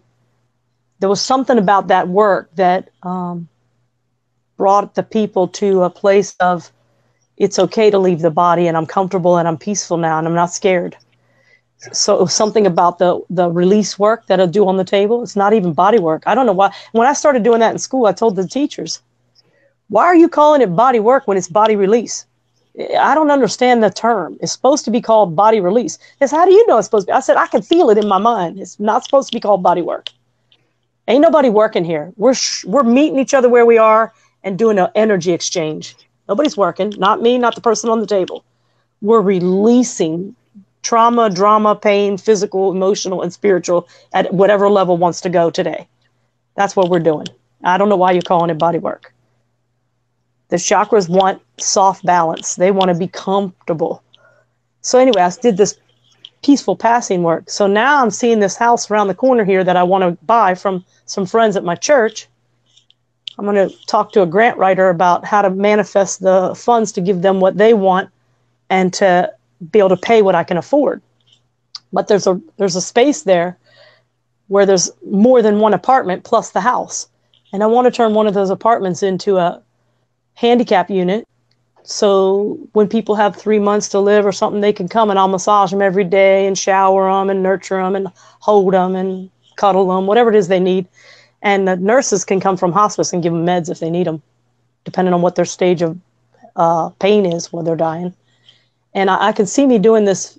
there was something about that work that brought the people to a place of, it's okay to leave the body, and I'm comfortable and I'm peaceful now and I'm not scared. So it was something about the release work that I do on the table. It's not even body work. I don't know why. When I started doing that in school, I told the teachers, why are you calling it body work when it's body release? I don't understand the term. It's supposed to be called body release. It's, how do you know it's supposed to be? I said, I can feel it in my mind. It's not supposed to be called body work. Ain't nobody working here. We're meeting each other where we are and doing an energy exchange. Nobody's working. Not me, not the person on the table. We're releasing trauma, drama, pain, physical, emotional, and spiritual at whatever level wants to go today. That's what we're doing. I don't know why you're calling it body work. The chakras want soft balance. They want to be comfortable. So anyway, I did this peaceful passing work. So now I'm seeing this house around the corner here that I want to buy from some friends at my church. I'm going to talk to a grant writer about how to manifest the funds to give them what they want and to be able to pay what I can afford. But there's a space there where there's more than one apartment plus the house. And I want to turn one of those apartments into a handicap unit. So when people have 3 months to live or something, they can come and I'll massage them every day and shower them and nurture them and hold them and cuddle them, whatever it is they need. And the nurses can come from hospice and give them meds if they need them, depending on what their stage of pain is when they're dying. And I can see me doing this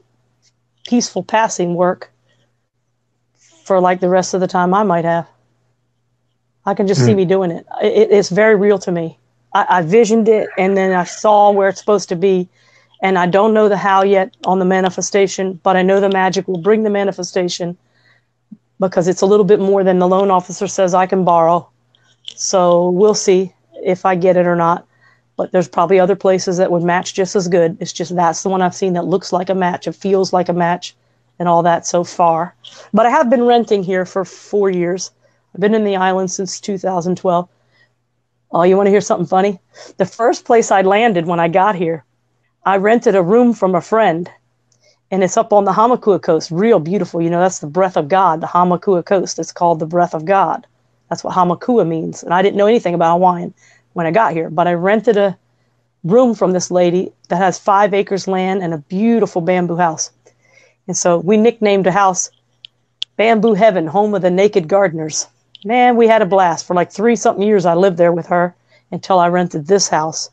peaceful passing work for like the rest of the time I might have. I can just see me doing it. It's very real to me. I visioned it, and then I saw where it's supposed to be, and I don't know the how yet on the manifestation, but I know the magic will bring the manifestation because it's a little bit more than the loan officer says I can borrow. So we'll see if I get it or not, but there's probably other places that would match just as good. It's just that's the one I've seen that looks like a match, it feels like a match, and all that so far. But I have been renting here for 4 years. I've been in the island since 2012. Oh, you want to hear something funny? The first place I landed when I got here, I rented a room from a friend, and it's up on the Hamakua coast, real beautiful. You know, that's the breath of God, the Hamakua coast. It's called the breath of God. That's what Hamakua means. And I didn't know anything about Hawaiian when I got here, but I rented a room from this lady that has 5 acres land and a beautiful bamboo house. And so we nicknamed the house Bamboo Heaven, home of the naked gardeners. Man, we had a blast. For like 3-something years, I lived there with her until I rented this house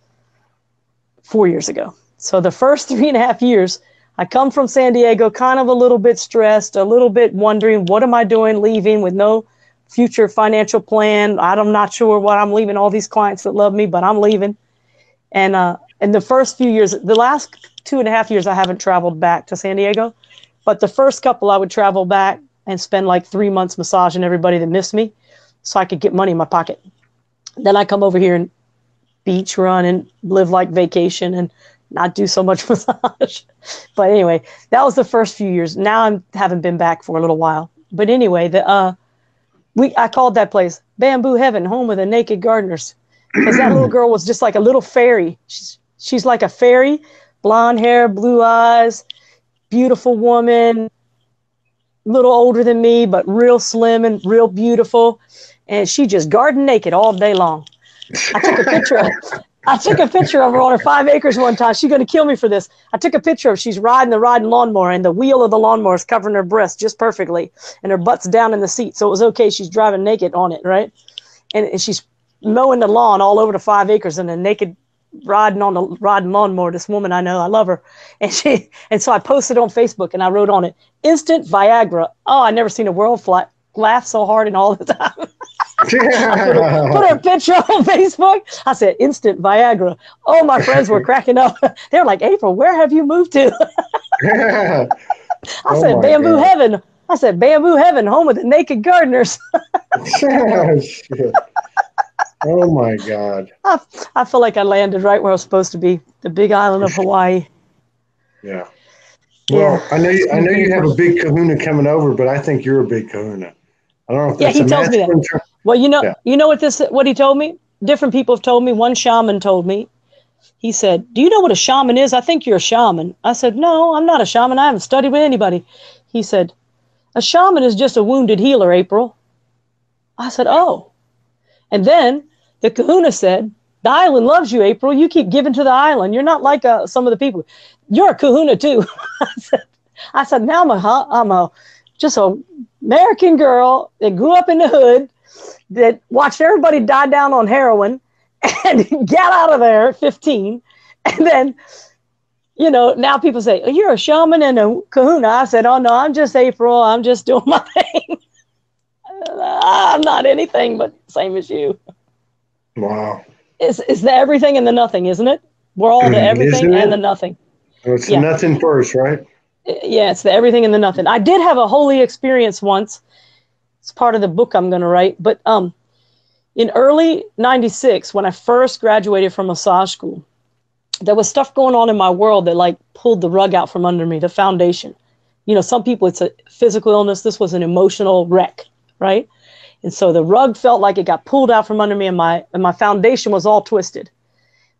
4 years ago. So the first 3.5 years, I come from San Diego, kind of a little bit stressed, a little bit wondering, what am I doing leaving with no future financial plan? I'm not sure what I'm leaving. All these clients that love me, but I'm leaving. And in the first few years, the last 2.5 years, I haven't traveled back to San Diego. But the first couple, I would travel back and spend like 3 months massaging everybody that missed me so I could get money in my pocket. Then I come over here and beach run and live like vacation and not do so much massage. But anyway, that was the first few years. Now I haven't been back for a little while. But anyway, I called that place Bamboo Heaven, home of the naked gardeners, because that little girl was just like a little fairy. She's like a fairy, blonde hair, blue eyes, beautiful woman, little older than me, but real slim and real beautiful. And she just garden naked all day long. I took a picture of her on her 5 acres one time. She's going to kill me for this. I took a picture of she's riding the riding lawnmower, and the wheel of the lawnmower is covering her breast just perfectly, and her butt's down in the seat. So it was okay. She's driving naked on it, right? And she's mowing the lawn all over the 5 acres in a naked riding lawnmower. This woman I know, I love her. And so I posted on Facebook, and I wrote on it, instant Viagra. Oh, I never seen a world laugh so hard in all the time. I put her picture on Facebook. I said, instant Viagra. Oh, my friends were cracking up. They were like, April, where have you moved to? I said, Bamboo Heaven. I said, Bamboo Heaven, home of the naked gardeners. Oh, my God. I feel like I landed right where I was supposed to be, the big island of Hawaii. Yeah. Well, I know you have a big kahuna coming over, but I think you're a big kahuna. I don't know if that's he tells me that. Well, you know what he told me? Different people have told me. One shaman told me. He said, do you know what a shaman is? I think you're a shaman. I said, no, I'm not a shaman. I haven't studied with anybody. He said, a shaman is just a wounded healer, April. I said, oh. And then the kahuna said, the island loves you, April. You keep giving to the island. You're not like some of the people. You're a kahuna, too. I said, now I'm just a American girl that grew up in the hood, that watched everybody die down on heroin and got out of there at 15. And then, now people say, oh, you're a shaman and a kahuna. I said, oh, no, I'm just April. I'm just doing my thing. I'm not anything but same as you. Wow. It's the everything and the nothing, isn't it? We're all the everything and the nothing. It's the nothing first, right? Yeah, it's the everything and the nothing. I did have a holy experience once. It's part of the book I'm going to write. But, in early 96, when I first graduated from massage school, there was stuff going on in my world that like pulled the rug out from under me, the foundation. You know, some people, it's a physical illness. This was an emotional wreck, right? And so the rug felt like it got pulled out from under me, and my foundation was all twisted.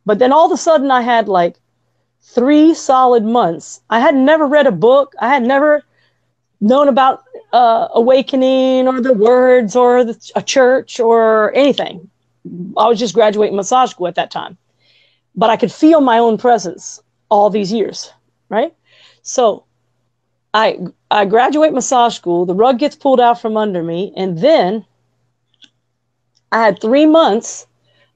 But then all of a sudden I had like 3 solid months. I had never read a book. I had never known about awakening or the words or a church or anything. I was just graduating massage school at that time. But I could feel my own presence all these years, right? So I graduate massage school, the rug gets pulled out from under me, and then I had 3 months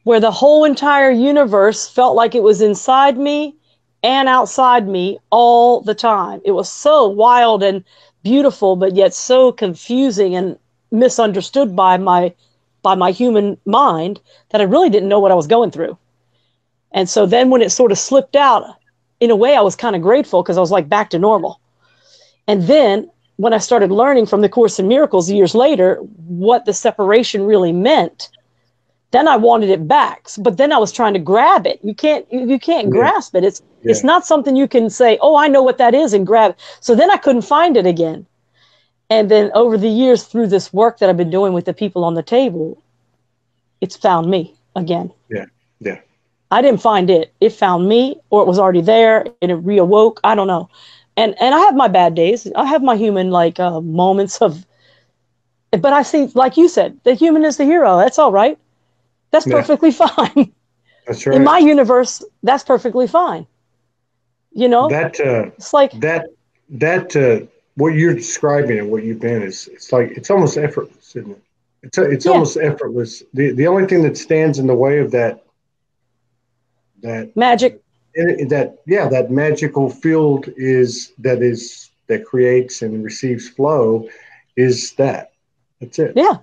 where the whole entire universe felt like it was inside me and outside me all the time. It was so wild and beautiful, but yet so confusing and misunderstood by my human mind that I really didn't know what I was going through. And so then when it sort of slipped out, in a way I was kind of grateful because I was like back to normal. And then when I started learning from the Course in Miracles years later what the separation really meant, then I wanted it back. But then I was trying to grab it. You can't grasp it. It's not something you can say, oh, I know what that is, and grab it. So then I couldn't find it again. And then over the years, through this work that I've been doing with the people on the table, it's found me again. Yeah. Yeah. I didn't find it. It found me, or it was already there and it reawoke. I don't know. And I have my bad days. I have my human moments of, but I see, like you said, the human is the hero. That's all right. That's perfectly fine. That's right. In my universe, that's perfectly fine. You know, it's like that what you're describing and what you've been it's almost effortless, isn't it? It's almost effortless. The only thing that stands in the way of that magic, that magical field that creates and receives flow is that. That's it. Yeah.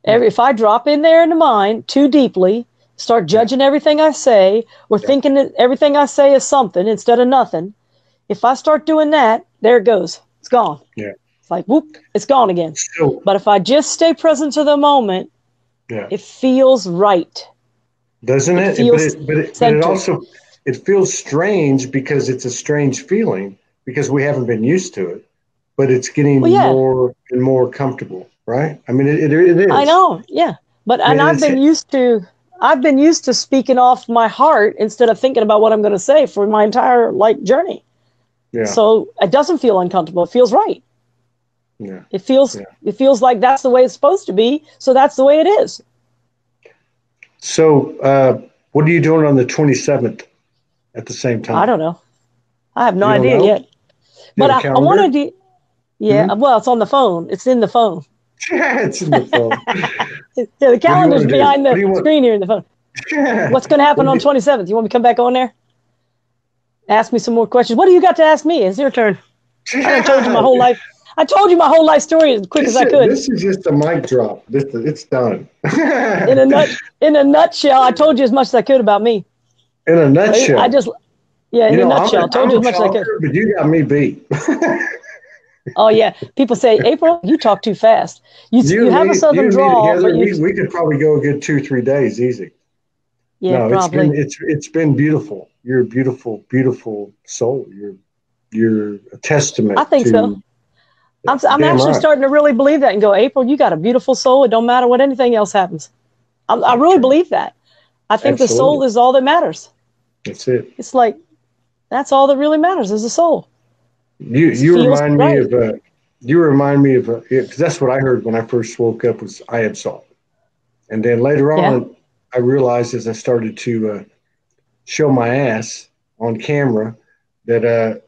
If I drop in there in the mind too deeply, start judging everything I say, or thinking that everything I say is something instead of nothing, if I start doing that, there it goes. It's gone. Yeah. It's like, whoop, it's gone again. So, but if I just stay present to the moment, it feels right. Doesn't it? But it also, it feels strange because it's a strange feeling because we haven't been used to it, but it's getting more and more comfortable. Right? I mean, it is. I know, yeah. But I've been used to speaking off my heart instead of thinking about what I'm going to say for my entire journey. Yeah. So it doesn't feel uncomfortable. It feels right. Yeah. It feels like that's the way it's supposed to be. So that's the way it is. So what are you doing on the 27th at the same time? I don't know. I have no idea yet. But I wanted to. Yeah. Well, it's on the phone. It's in the phone. Yeah, it's in the phone. The calendar's behind the screen here in the phone. What's going to happen on 27th? You want me to come back on there? Ask me some more questions. What do you got to ask me? It's your turn. I told you my whole life. I told you my whole life story as quick as I could. This is just a mic drop. It's done. In a nutshell, I told you as much as I could about me. In a nutshell. In a nutshell, I told you as much as I could. But you got me beat. Oh yeah, people say, April, you talk too fast. You have a southern drawl. But we could probably go a good 2-3 days easy. Yeah, no, probably. It's been beautiful. You're a beautiful, beautiful soul. You're a testament. I think so. I'm actually starting to really believe that and go, April, you got a beautiful soul. It don't matter what anything else happens. I really believe that. I think the soul is all that matters. That's it. It's like that's all that really matters is the soul. You remind me of because that's what I heard when I first woke up was I am salt, and then later on I realized as I started to show my ass on camera that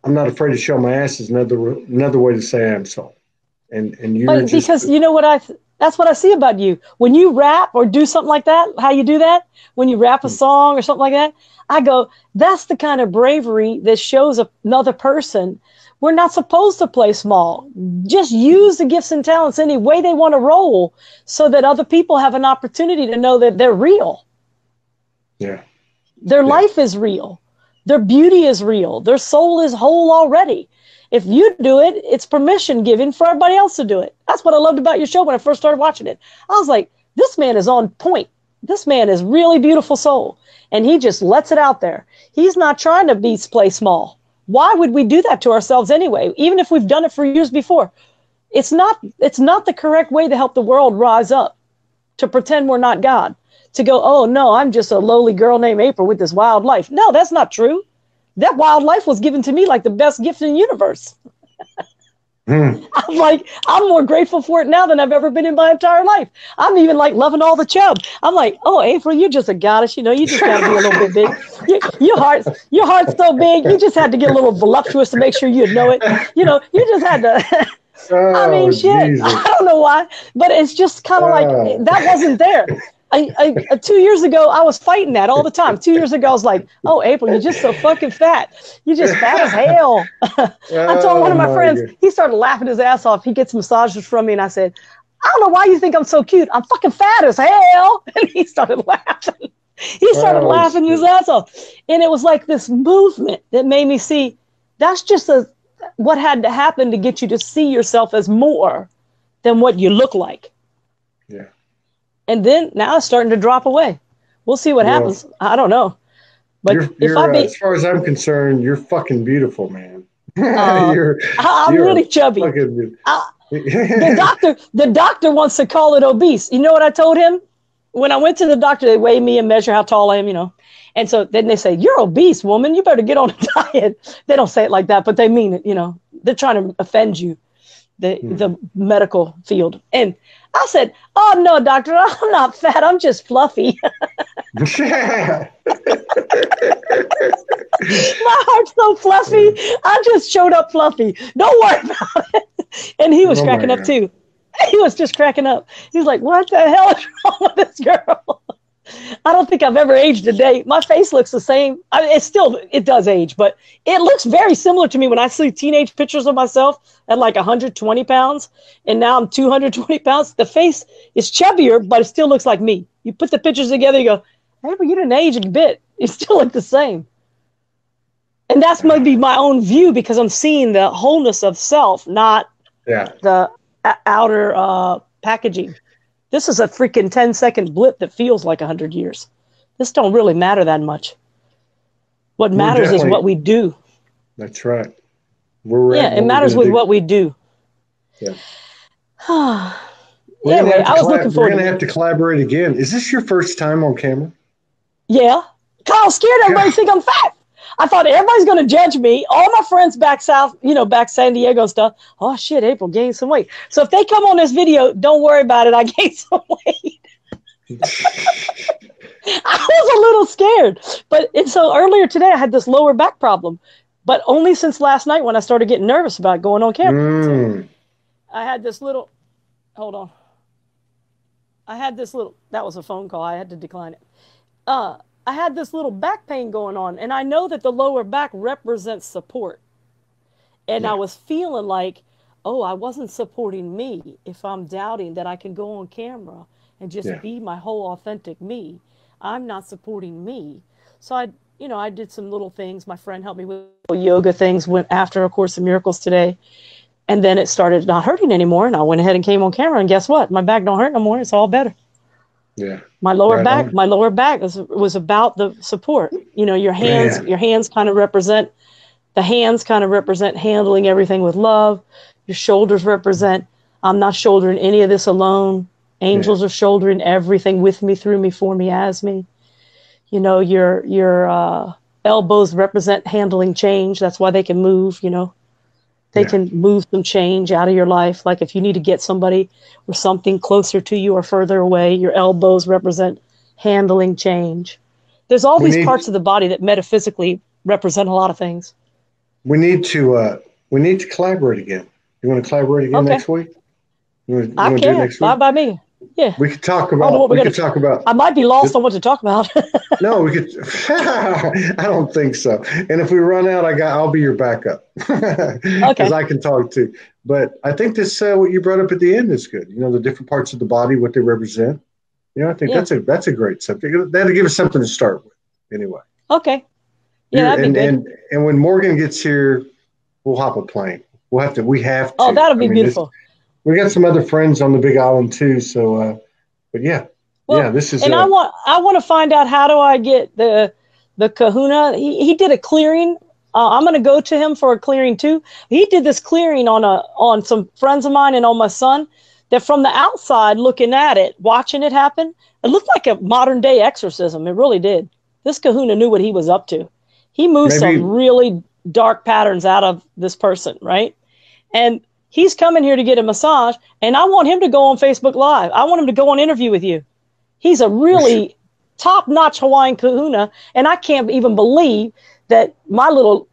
I'm not afraid to show my ass is another way to say I am salt, and you're because you know what that's what I see about you when you rap or do something like that. How you do that when you rap a song or something like that. I go, that's the kind of bravery that shows another person we're not supposed to play small. Just use the gifts and talents any way they want to roll so that other people have an opportunity to know that they're real. Yeah. Their life is real. Their beauty is real. Their soul is whole already. If you do it, it's permission given for everybody else to do it. That's what I loved about your show when I first started watching it. I was like, this man is on point. This man is really beautiful soul. And he just lets it out there. He's not trying to play small. Why would we do that to ourselves anyway? Even if we've done it for years before, it's not the correct way to help the world rise up, to pretend we're not God, to go, oh no, I'm just a lowly girl named April with this wild life. No, that's not true. That wild life was given to me like the best gift in the universe. I'm like, I'm more grateful for it now than I've ever been in my entire life. I'm even like loving all the chub. I'm like, oh, April, you're just a goddess. You know, you just got to be a little bit big. Your heart's so big. You just had to get a little voluptuous to make sure you'd know it. You know, you just had to. I mean, shit. Jesus. I don't know why, but it's just kind of like that wasn't there. 2 years ago, I was fighting that all the time. 2 years ago, I was like, oh, April, you're just so fucking fat. You're just fat as hell. I told one of my friends, God. He started laughing his ass off. He gets massages from me, and I said, I don't know why you think I'm so cute. I'm fucking fat as hell. And he started laughing. He started laughing his ass off. And it was like this movement that made me see that's just what had to happen to get you to see yourself as more than what you look like. Yeah. And then now it's starting to drop away. We'll see what happens. I don't know. But as far as I'm concerned, you're fucking beautiful, man. I'm really chubby. The doctor wants to call it obese. You know what I told him? When I went to the doctor, they weigh me and measure how tall I am, you know. And so then they say, you're obese, woman. You better get on a diet. They don't say it like that, but they mean it, you know. They're trying to offend you, the medical field. And I said, oh, no, doctor, I'm not fat. I'm just fluffy. My heart's so fluffy. I just showed up fluffy. Don't worry about it. And he was cracking up, too. He was just cracking up. He's like, what the hell is wrong with this girl? I don't think I've ever aged a day. My face looks the same. It does age, but it looks very similar to me when I see teenage pictures of myself at like 120 pounds, and now I'm 220 pounds. The face is chubbier, but it still looks like me. You put the pictures together, you go, hey, but you didn't age a bit. You still look the same. And that's maybe my own view because I'm seeing the wholeness of self, not the outer packaging. This is a freaking 10-second blip that feels like 100 years. This don't really matter that much. What matters is what we do. That's right. It matters with what we do. Yeah. Anyway, I was looking forward to it. We're going to have to collaborate again. Is this your first time on camera? Yeah. Kyle scared everybody to think I'm fat. I thought everybody's going to judge me. All my friends back south, back San Diego stuff. Oh, shit, April gained some weight. So if they come on this video, don't worry about it. I gained some weight. I was a little scared. So earlier today, I had this lower back problem. But only since last night when I started getting nervous about going on camera. I had this little, hold on. That was a phone call. I had to decline it. I had this little back pain going on, and I know that the lower back represents support. And I was feeling like, oh, I wasn't supporting me if I'm doubting that I can go on camera and just be my whole authentic me. I'm not supporting me. So I did some little things. My friend helped me with yoga things, went after A Course in Miracles today. And then it started not hurting anymore, and I went ahead and came on camera, and guess what? My back don't hurt no more. It's all better. Yeah. My lower back was about the support. Your hands kind of represent handling everything with love. Your shoulders represent, I'm not shouldering any of this alone. Angels are shouldering everything with me, through me, for me, as me. Your elbows represent handling change. That's why they can move, They can move some change out of your life. Like if you need to get somebody or something closer to you or further away, your elbows represent handling change. There's all these parts of the body that metaphysically represent a lot of things. We need to collaborate again. You want to collaborate again next week? You I can. Bye by me. Yeah. We could talk about. I might be lost on what to talk about. No, we could. I don't think so. And if we run out, I'll be your backup. Because I can talk too. But I think this what you brought up at the end is good. The different parts of the body, what they represent. I think that's a great subject. That'll give us something to start with. Anyway. Okay. Yeah. And when Morgan gets here, we'll hop a plane. We have to. Oh, that'll be beautiful. We got some other friends on the Big Island too. So, but yeah, this is. And I want to find out, how do I get the kahuna? He did a clearing. I'm going to go to him for a clearing too. He did this clearing on some friends of mine and on my son, that from the outside looking at it, watching it happen, it looked like a modern day exorcism. It really did. This kahuna knew what he was up to. He moved some really dark patterns out of this person, right? And he's coming here to get a massage, and I want him to go on Facebook Live. I want him to go on interview with you. He's a really top-notch Hawaiian kahuna, and I can't even believe that my little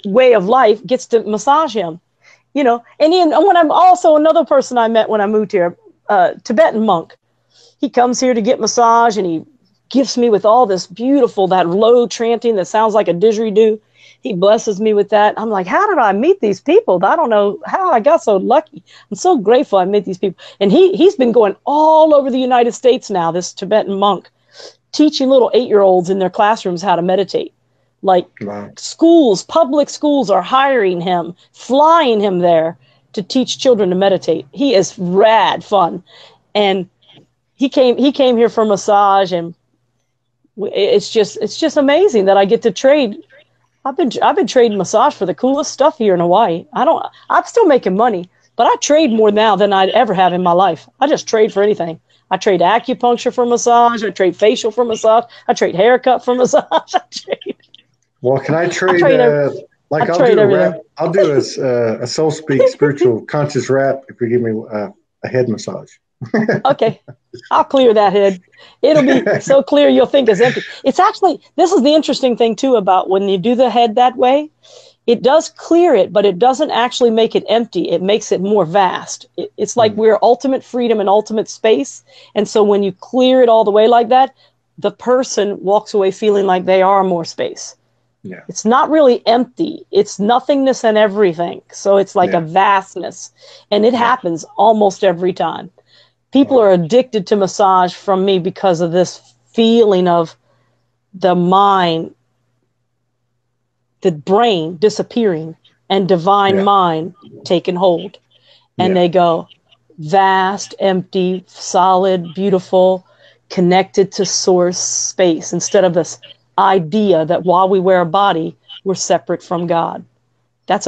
way of life gets to massage him. You know, and then when I'm also another person I met when I moved here, Tibetan monk. He comes here to get massage, and he gifts me with all this beautiful, that low chanting that sounds like a didgeridoo. He blesses me with that. I'm like, how did I meet these people? I don't know how I got so lucky. I'm so grateful I met these people. And he's been going all over the United States now, this Tibetan monk, teaching little 8-year-olds in their classrooms how to meditate. Like schools, public schools are hiring him, flying him there to teach children to meditate. He is rad fun. And he came here for massage, and it's just amazing that I get to trade. I've been trading massage for the coolest stuff here in Hawaii. I'm still making money, but I trade more now than I'd ever have in my life. I just trade for anything. I trade acupuncture for massage. I trade facial for massage. I trade haircut for massage. Well, can I trade? I'll do a Soul Speak spiritual conscious rap if you give me a head massage. Okay, I'll clear that head. It'll be so clear you'll think it's empty. It's actually, this is the interesting thing too about when you do the head that way. It does clear it, but it doesn't actually make it empty. It makes it more vast. It's like we're ultimate freedom and ultimate space. And so when you clear it all the way like that, the person walks away feeling like they are more space. Yeah. It's not really empty. It's nothingness and everything. So it's like a vastness. And it happens almost every time. People are addicted to massage from me because of this feeling of the mind, the brain disappearing and divine mind taking hold. And they go vast, empty, solid, beautiful, connected to source space, instead of this idea that while we wear a body, we're separate from God. That's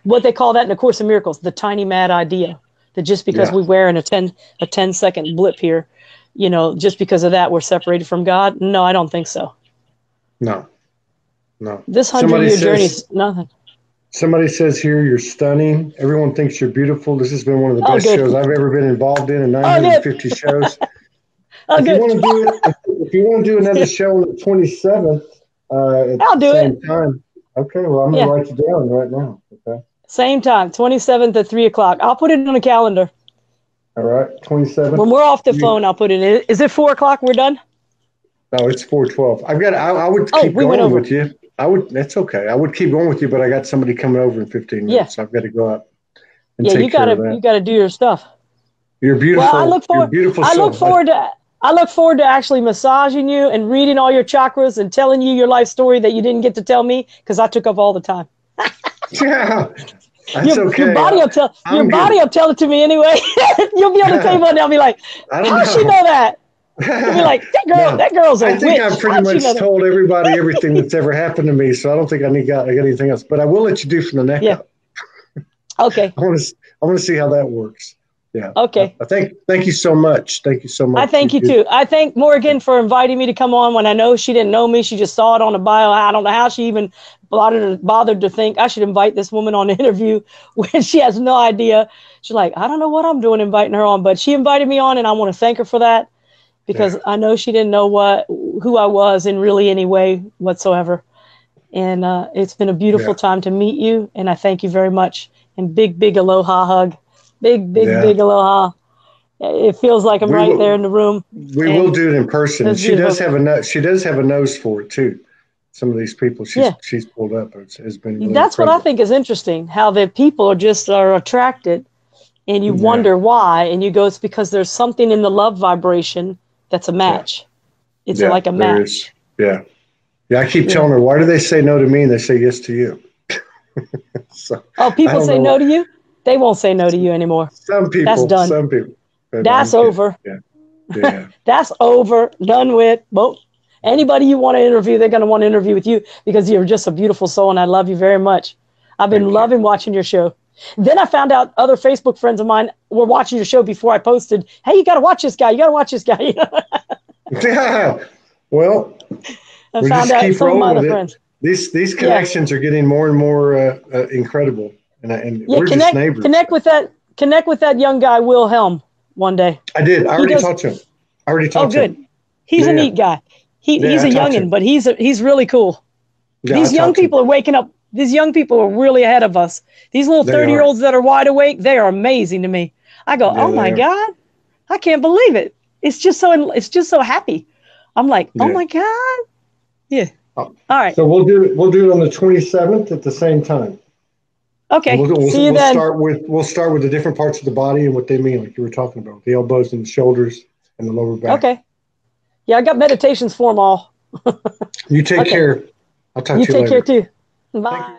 what they call that in the Course in Miracles, the tiny mad idea. That just because we wear in a 10-second blip here, you know, just because of that, we're separated from God. No, I don't think so. No. This 100-year journey is nothing. Somebody says here, you're stunning. Everyone thinks you're beautiful. This has been one of the best shows I've ever been involved in 950 shows. If you want to do another show on the 27th at the same time. Okay, well, I'm going to write you down right now. Okay. Same time, 27th at 3 o'clock. I'll put it on the calendar. All right, 27th. When we're off the phone, I'll put it in. Is it 4 o'clock? We're done? No, it's 4:12. I would keep going with you. That's okay. I would keep going with you, but I got somebody coming over in 15 minutes. Yeah. So I've got to go out and take care of that. You got to do your stuff. You're beautiful. Well, I look forward to actually massaging you and reading all your chakras and telling you your life story that you didn't get to tell me because I took up all the time. Yeah. That's okay. Your body will tell it to me anyway. You'll be on the table and they'll be like, how does she know that? You'll be like, that girl's a witch. I think I've pretty much told everybody everything that's ever happened to me, so I don't think I got anything else. But I will let you do from the neck up. Okay. I want to see how that works. Yeah. Okay. Thank you so much. Thank you so much. I thank you too. I thank Morgan for inviting me to come on when I know she didn't know me. She just saw it on the bio. I don't know how she even bothered to think I should invite this woman on an interview when she has no idea. She's like, I don't know what I'm doing inviting her on, but she invited me on, and I want to thank her for that because I know she didn't know who I was in really any way whatsoever. And it's been a beautiful time to meet you, and I thank you very much. And big aloha hug. Big aloha. It feels like I'm right there in the room. We will do it in person. She does have a nose for it too. Some of these people she's pulled up has been. Really That's incredible. What I think is interesting. How the people are attracted, and you wonder why, and you go, it's because there's something in the love vibration that's a match. It's like a match. Yeah. I keep telling her, why do they say no to me and they say yes to you? So, people say no to you? They won't say no to you anymore. Some people. That's done. Some people. That's over. Yeah. Yeah. That's over. Done with. Well, anybody you want to interview, they're going to want to interview with you because you're just a beautiful soul, and I love you very much. I've been loving watching your show. Then I found out other Facebook friends of mine were watching your show before I posted, hey, you got to watch this guy. You got to watch this guy. Yeah. Well, I found out some of my other friends. These connections are getting more and more incredible. And we're just neighbors. Connect with that young guy, Will Helm, one day. I did. I already talked to him. Oh, good. He's a neat guy. He's a youngin', but he's really cool. Yeah, these young people are waking up. These young people are really ahead of us. These little 30-year-olds that are wide awake, they are amazing to me. I go, oh my God, I can't believe it. It's just so happy. I'm like, oh my God. Yeah. All right. So we'll do it on the 27th at the same time. Okay. See you then. We'll start with the different parts of the body and what they mean, like you were talking about, the elbows and the shoulders and the lower back. Okay. Yeah, I got meditations for them all. You take care. I'll talk to you later. You take care too. Bye.